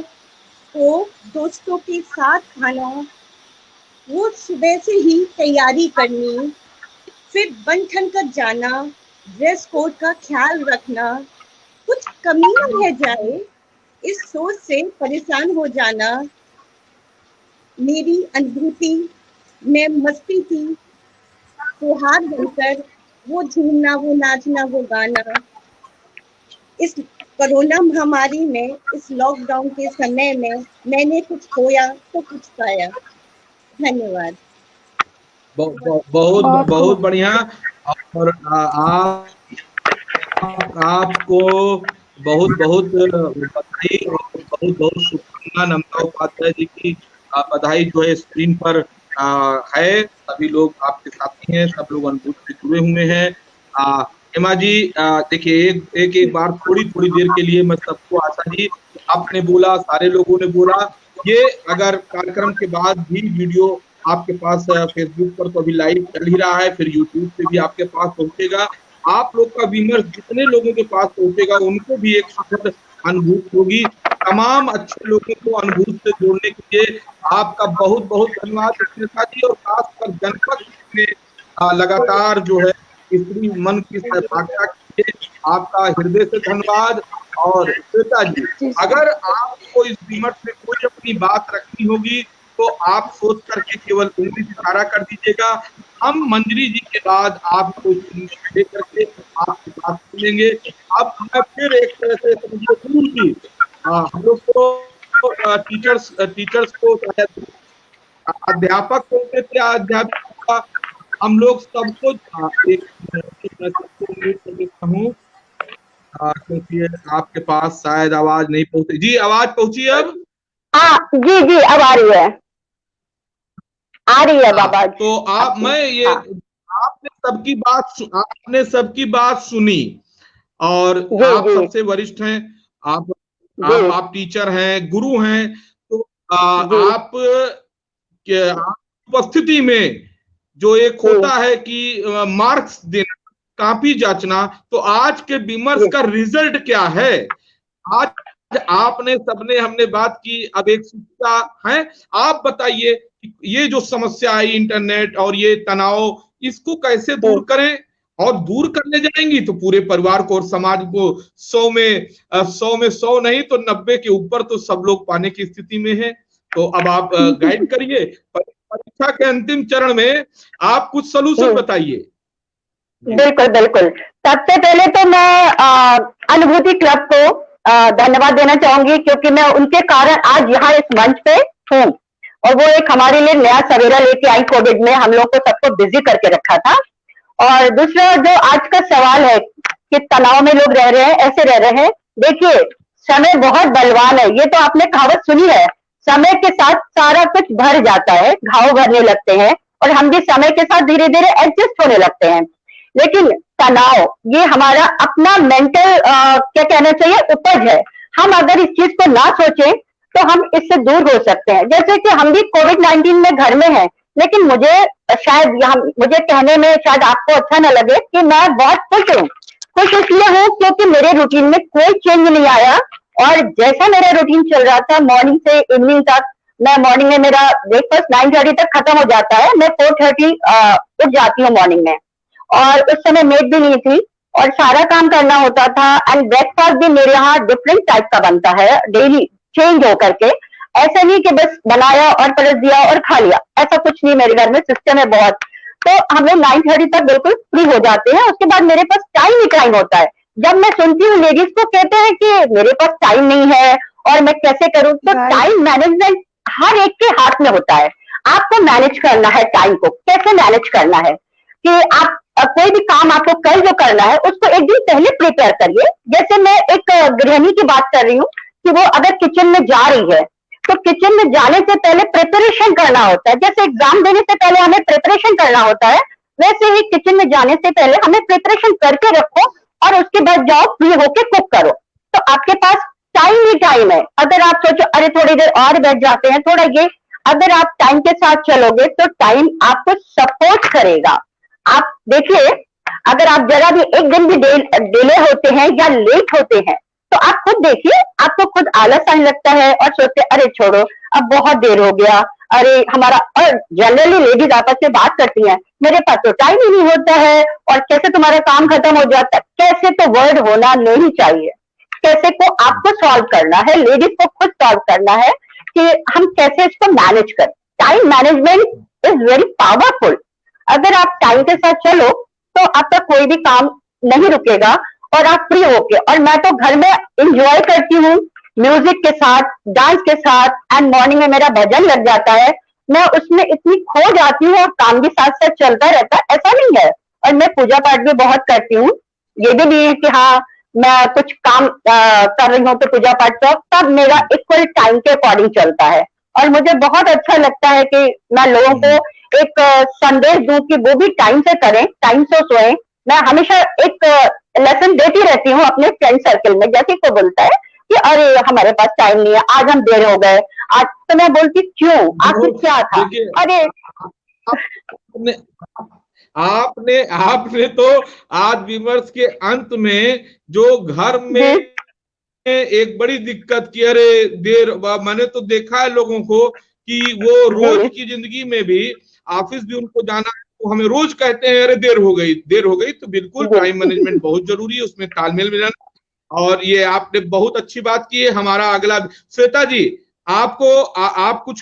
को दोस्तों के साथ खाना, वो सुबह से ही तैयारी करनी, फिर बन ठन कर जाना, ड्रेस कोड का ख्याल रखना, कुछ कमी न रह जाए इस सोच से परेशान हो जाना। मेरी अनुभूति में मस्ती थी, त्योहार बनकर वो झूमना, वो नाचना, वो गाना। इस कोरोना महामारी में, इस लॉकडाउन के समय में मैंने कुछ खोया तो कुछ पाया। धन्यवाद। बहुत बहुत बढ़िया। और आपको बहुत बहुत बधाई और बहुत बहुत शुभकामना। नम्रता उपाध्याय जी की बधाई जो है स्क्रीन पर है, सभी लोग आपके साथी हैं, सब लोग अनुभूति से जुड़े हुए हैं। हेमा जी देखिए, एक बार थोड़ी देर के लिए मैं सबको, आशा जी आपने बोला, सारे लोगों ने बोला, ये अगर कार्यक्रम के बाद भी वीडियो आपके पास फेसबुक पर तो अभी लाइव चल ही रहा है, फिर यूट्यूब पे भी आपके पास पहुंचेगा। आप लोग का विमर्श जितने लोगों के पास पहुंचेगा उनको भी एक सुखद अनुभूति होगी। तमाम अच्छे लोगों को अनुभूति से जोड़ने के लिए आपका बहुत बहुत धन्यवाद श्वेता जी, और खासकर जनपद में लगातार जो है स्त्री मन की सहभागिता के लिए आपका हृदय से धन्यवाद। और श्वेता जी, अगर आपको इस विमर्श में कोई अपनी बात रखनी होगी तो आप सोच करके केवल उंगली से इशारा कर दीजिएगा। हम मंजरी जी के बाद आपको लेकर के आपकी बात सुनेंगे। अब मैं फिर एक तरह से समझिए शुरू की, हम लोग को टीचर्स को शायद अध्यापक होते थे, अध्यापिका, हम लोग सबको एक हूँ क्योंकि आपके पास शायद आवाज नहीं पहुंची। जी आवाज पहुंची अब? हाँ जी अब आ रही है बाबा। तो मैं ये आपने सबकी बात सुनी, और आप सबसे वरिष्ठ हैं, आप टीचर हैं, गुरु हैं, तो आप उपस्थिति में जो एक होता है कि मार्क्स देना, काफी जांचना, तो आज के विमर्श का रिजल्ट क्या है? आज आपने सबने हमने बात की, अब एक शिक्षा है, आप बताइए ये जो समस्या है इंटरनेट और ये तनाव, इसको कैसे दूर करें, और दूर करने जाएंगी तो पूरे परिवार को और समाज को 100 में 100 नहीं तो 90 के ऊपर तो सब लोग पाने की स्थिति में है। तो अब आप गाइड करिए, परीक्षा के अंतिम चरण में आप कुछ सोल्यूशन बताइए। बिल्कुल बिल्कुल। सबसे पहले तो मैं अनुभूति क्लब को धन्यवाद देना चाहूंगी, क्योंकि मैं उनके कारण आज यहाँ इस मंच पे हूँ, और वो एक हमारे लिए नया सवेरा लेके आई। कोविड में हम लोग को सबको बिजी करके रखा था। और दूसरा जो आज का सवाल है कि तनाव में लोग रह रहे हैं, ऐसे रह रहे हैं, देखिए समय बहुत बलवान है, ये तो आपने कहावत सुनी है, समय के साथ सारा कुछ भर जाता है, घाव भरने लगते हैं, और हम भी समय के साथ धीरे धीरे एडजस्ट होने लगते हैं। लेकिन तनाव ये हमारा अपना मेंटल क्या कहना चाहिए उपज है। हम अगर इस चीज को ना सोचें तो हम इससे दूर हो सकते हैं। जैसे कि हम भी कोविड-19 में घर में हैं, लेकिन मुझे शायद यहाँ मुझे कहने में शायद आपको अच्छा ना लगे कि मैं बहुत खुश हूँ। खुश इसलिए हूँ क्योंकि मेरे रूटीन में कोई चेंज नहीं आया, और जैसा मेरा रूटीन चल रहा था मॉर्निंग से इवनिंग तक, मैं मॉर्निंग में मेरा ब्रेकफास्ट 9:30 तक खत्म हो जाता है, मैं 4:30 उठ जाती हूँ मॉर्निंग में, और उस समय मेड भी नहीं थी और सारा काम करना होता था। एंड ब्रेकफास्ट भी मेरे यहाँ डिफरेंट टाइप का बनता है, डेली चेंज होकर के। ऐसा नहीं कि बस बनाया और पलट दिया और खा लिया, ऐसा कुछ नहीं, मेरे घर में सिस्टम है बहुत। तो हम लोग 9:30 तक बिल्कुल फ्री हो जाते हैं। उसके बाद मेरे पास टाइम ही टाइम होता है। जब मैं सुनती हूँ लेडीज को कहते हैं कि मेरे पास टाइम नहीं है और मैं कैसे करूं, तो टाइम मैनेजमेंट हर एक के हाथ में होता है। आपको मैनेज करना है टाइम को। कैसे मैनेज करना है कि आप कोई भी काम आपको कल जो करना है उसको एक दिन पहले प्रिपेयर करिए। जैसे मैं एक गृहिणी की बात कर रही हूँ कि वो अगर किचन में जा रही है तो किचन में जाने से पहले प्रिपरेशन करना होता है। जैसे एग्जाम देने से पहले हमें प्रिपरेशन करना होता है, वैसे ही किचन में जाने से पहले हमें प्रिपरेशन करके रखो और उसके बाद जाओ फ्री होके कुक करो। तो आपके पास टाइम ही टाइम है। अगर आप सोचो अरे थोड़ी देर और बैठ जाते हैं थोड़ा, ये अगर आप टाइम के साथ चलोगे तो टाइम आपको सपोर्ट करेगा। आप देखिए, अगर आप जरा भी एक दिन भी डिले होते हैं या लेट होते हैं तो आप खुद देखिए, आपको खुद आलस आने लगता है और सोचते अरे छोड़ो अब बहुत देर हो गया, अरे हमारा। और जनरली लेडीज आपस में बात करती हैं, मेरे पास तो टाइम ही नहीं होता है, और कैसे तुम्हारा काम खत्म हो जाता है। कैसे तो वर्ड होना नहीं चाहिए। कैसे को आपको सॉल्व करना है, लेडीज को खुद सॉल्व करना है कि हम कैसे इसको मैनेज करें। Time management is very powerful. अगर आप टाइम के साथ चलो तो आपका कोई भी काम नहीं रुकेगा और आप फ्री होके। और मैं तो घर में इंजॉय करती हूँ म्यूजिक के साथ, डांस के साथ, एंड मॉर्निंग में मेरा भजन लग जाता है। मैं उसमें इतनी खो जाती हूँ और काम भी साथ साथ चलता रहता है, ऐसा नहीं है। और मैं पूजा पाठ भी बहुत करती हूँ। ये भी नहीं है कि हाँ मैं कुछ काम कर रही हूँ तो पूजा पाठ तो सब मेरा इक्वल टाइम के अकॉर्डिंग चलता है। और मुझे बहुत अच्छा लगता है कि मैं लोगों को एक संदेश दूं कि वो भी टाइम से करें, टाइम से सोएं। मैं हमेशा एक लेसन देती रहती हूँ अपने फ्रेंड सर्कल में। जैसे को बोलता है कि अरे हमारे पास टाइम नहीं है, आज हम देर हो गए, आज तो मैं बोलती क्यों, आखिर क्या था। अरे आपने तो आज विमर्श के अंत में जो घर में एक बड़ी दिक्कत की, अरे देर, मैंने तो देखा है लोगों को कि वो रोज की जिंदगी में भी ऑफिस भी उनको जाना है तो हमें रोज कहते हैं अरे देर हो गई। तो बिल्कुल टाइम मैनेजमेंट बहुत जरूरी है, उसमें तालमेल मिलाना। और ये आपने बहुत अच्छी बात की है। हमारा अगला श्वेता जी, आप कुछ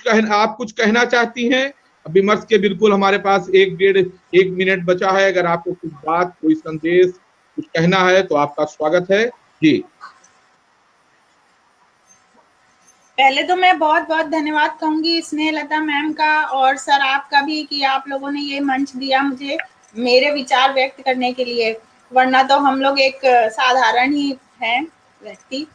कहना चाहती हैं? विमर्श के बिल्कुल हमारे पास 1 मिनट बचा है। अगर आपको कुछ बात, कोई संदेश, कुछ कहना है तो आपका स्वागत है जी। पहले तो मैं बहुत बहुत धन्यवाद कहूंगी स्नेहलता मैम का और सर आपका भी कि आप लोगों ने ये मंच दिया मुझे मेरे विचार व्यक्त करने के लिए, वरना तो हम लोग एक साधारण ही हैं व्यक्ति।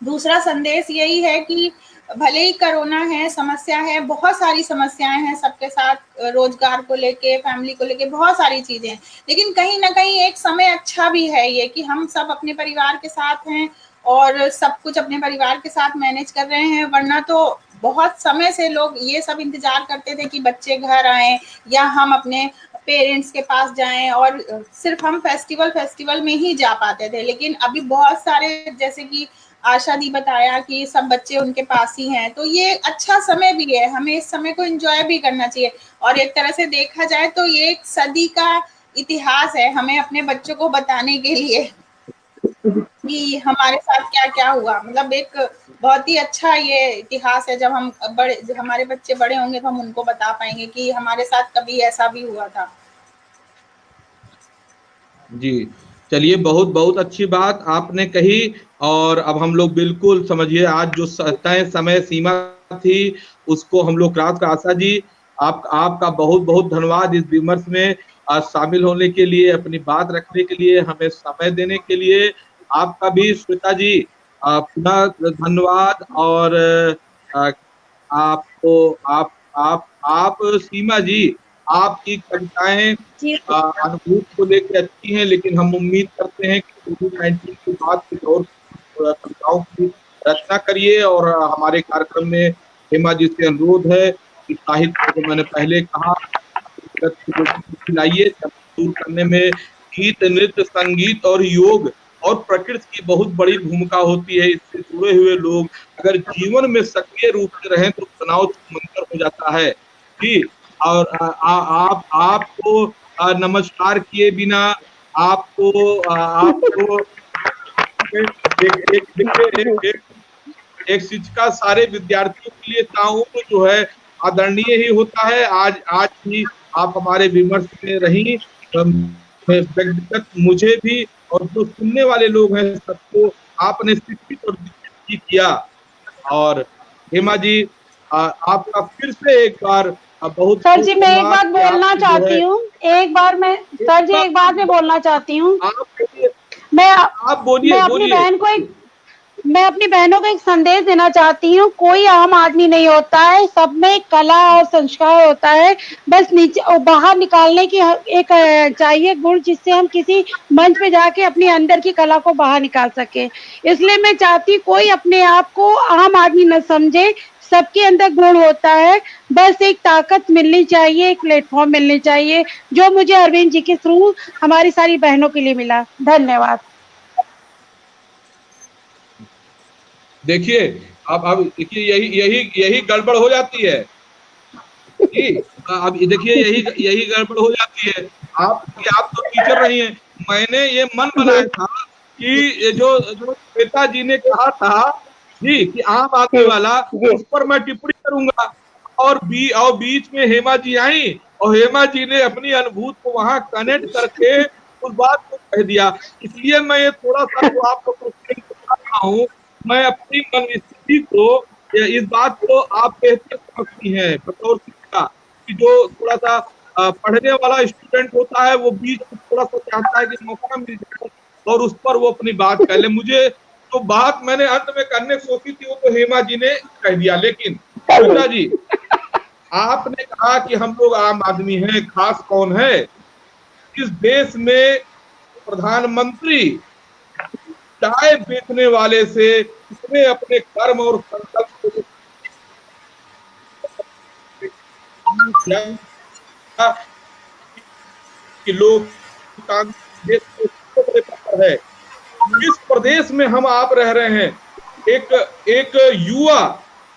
दूसरा संदेश यही है कि भले ही कोरोना है, समस्या है, बहुत सारी समस्याएं हैं सबके साथ, रोजगार को लेके, फैमिली को लेके, बहुत सारी चीजें, लेकिन कहीं ना कहीं एक समय अच्छा भी है ये कि हम सब अपने परिवार के साथ हैं और सब कुछ अपने परिवार के साथ मैनेज कर रहे हैं। वरना तो बहुत समय से लोग ये सब इंतजार करते थे कि बच्चे घर आए या हम अपने पेरेंट्स के पास जाएं, और सिर्फ हम फेस्टिवल में ही जा पाते थे। लेकिन अभी बहुत सारे जैसे कि आशा दी बताया कि सब बच्चे उनके पास ही हैं, तो ये अच्छा समय भी है, हमें इस समय को एंजॉय भी करना चाहिए। और एक तरह से देखा जाए तो ये एक सदी का इतिहास है हमें अपने बच्चों को बताने के लिए कि हमारे साथ क्या क्या हुआ। मतलब एक बहुत ही अच्छा ये इतिहास है, जब हमारे बच्चे बड़े होंगे तो हम उनको बता पाएंगे कि हमारे साथ कभी ऐसा भी हुआ था। जी, चलिए, बहुत बहुत अच्छी बात आपने कही। और अब हम लोग बिल्कुल समझिए, आज जो तय समय सीमा थी उसको हम लोग क्रॉस कर। आशा जी, आपका बहुत बहुत धन्यवाद इस विमर्श में आज शामिल होने के लिए, अपनी बात रखने के लिए, हमें समय देने के लिए। आपका भी श्वेता जी पुनः धन्यवाद। और आपको आप सीमा जी, आपकी कविताएं अनुभूत को लेकर अच्छी हैं, लेकिन हम उम्मीद करते हैं कि कोविड-19 के बाद कुछ और कविताओं की रचना करिए। और हमारे कार्यक्रम में हेमा जी से अनुरोध है कि साहित्य, जो मैंने पहले कहा, लाइए दूर करने में गीत, नृत्य, संगीत और योग और प्रकृति की बहुत बड़ी भूमिका होती है। इससे जुड़े हुए लोग अगर जीवन में सक्रिय रूप से रहें तो तनाव मंतर हो जाता है जी। और आपको नमस्कार किए बिना आपको एक शिक्षिका सारे विद्यार्थियों के लिए ताउम्र जो है आदरणीय ही होता है। आज भी आप हमारे विमर्श में रही, व्यक्तिगत मुझे भी और जो सुनने वाले लोग हैं सबको आपने शिक्षित और दिग्गज किया। और हेमा जी, आपका फिर से एक बार बहुत सर जी, मैं एक बात बोलना चाहती हूँ। एक बात मैं बोलना चाहती हूँ। मैं अपनी बहनों को एक संदेश देना चाहती हूँ। कोई आम आदमी नहीं होता है, सब में कला और संस्कार होता है। बस नीचे और बाहर निकालने की एक चाहिए गुण, जिससे हम किसी मंच पे जाके अपनी अंदर की कला को बाहर निकाल सके। इसलिए मैं चाहती कोई अपने आप को आम आदमी न समझे, सबके अंदर गुण होता है। बस एक ताकत मिलनी चाहिए, एक प्लेटफॉर्म मिलनी चाहिए, जो मुझे अरविंद जी के थ्रू हमारी सारी बहनों के लिए मिला। धन्यवाद। देखिए, अब देखिए, यही गड़बड़ हो जाती है जी। अब देखिए, यही गड़बड़ हो जाती है। आप तो टीचर रही हैं। मैंने ये मन बनाया था कि जो श्वेता जी ने कहा था जी कि आम आदमी वाला, उस पर मैं टिप्पणी करूंगा। और बीच में हेमा जी आई और हेमा जी ने अपनी अनुभूति को वहां कनेक्ट करके उस बात को कह दिया। इसलिए मैं ये थोड़ा सा तो आपको बता रहा हूँ। मैं अपनी मन स्थिति को, इस बात को आप बेहतर समझती हैं बतौर शिक्षिका, कि जो थोड़ा सा पढ़ने वाला स्टूडेंट होता है वो बीच में थोड़ा सा चाहता है कि मौका मिल जाए और उस पर वो अपनी बात कह ले। मुझे तो बात मैंने अंत में करने की सोची थी, वो तो हेमा जी ने कह दिया। लेकिन श्वेता जी, आपने कहा कि हम लोग आम आदमी हैं, खास कौन है? इस देश में प्रधानमंत्री चाय बेचने वाले से इसने अपने कर्म और संकल्प को कि लोग है। इस प्रदेश में हम आप रह रहे हैं, एक युवा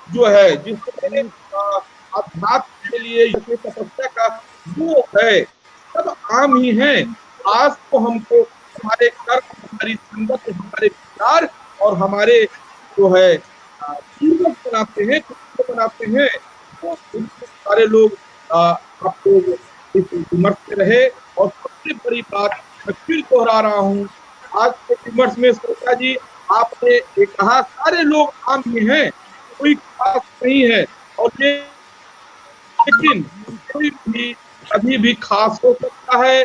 जो है जिसने अध्यात्म के लिए तपस्या का वो है, सब आम ही हैं। आज तो हमको हमारे कर्म, हमारी संगत, हमारे विचार और हमारे जो है बनाते हैं, तो सारे लोग आपको इस विमर्श में रहे। और सबसे बड़ी बात मैं फिर दोहरा रहा हूँ, आज के विमर्श में श्वेता जी आपने ये कहा सारे लोग आम ही हैं, कोई खास नहीं है। और ये लेकिन कोई भी कभी भी खास हो सकता है।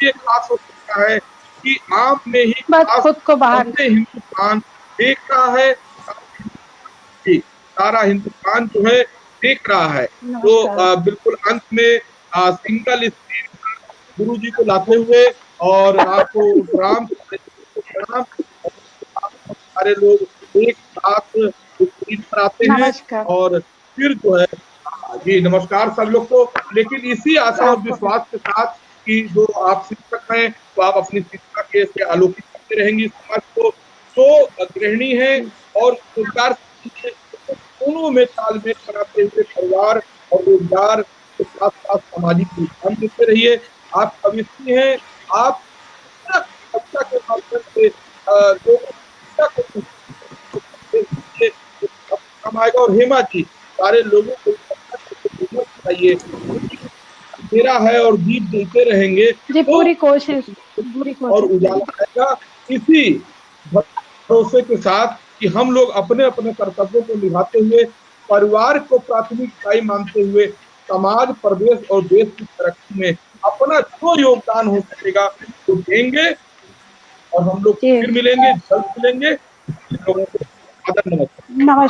ये खास हो सकता है कि आम में ही खुद को बाहर हिंदुस्तान देख रहा है, सारा हिंदुस्तान जो है देख रहा है। तो बिल्कुल अंत में सिंगल स्क्रीन गुरु जी को लाते हुए और आपको प्रणाम, सारे लोग एक साथ स्क्रीन पर आते हैं और फिर जो है जी नमस्कार सब लोग को। लेकिन इसी आशा और विश्वास के साथ कि जो आप शिक्षक हैं तो आप अपनी शिक्षा के से आलोकित करते रहेंगी समाज को, जो गृहिणी है और रोजगार दोनों में तालमेल बनाते हुए परिवार और रोजगार के साथ साथ सामाजिक योगदान देते रहिए। आप कवियत्री हैं, आप कविता के माध्यम से लोगों को काम आएगा। और हेमा जी, सारे लोगों को चाहिए, मेरा है और दीप जलते रहेंगे जी, पूरी कोशिश और उजाला आएगा। इसी भरोसे के साथ कि हम लोग अपने अपने कर्तव्यों को निभाते हुए, परिवार को प्राथमिकता मानते हुए, समाज, प्रदेश और देश की तरक्की में अपना जो योगदान हो सकेगा तो देंगे। और हम लोग फिर मिलेंगे, जल्द मिलेंगे। लोगों को नमस्कार।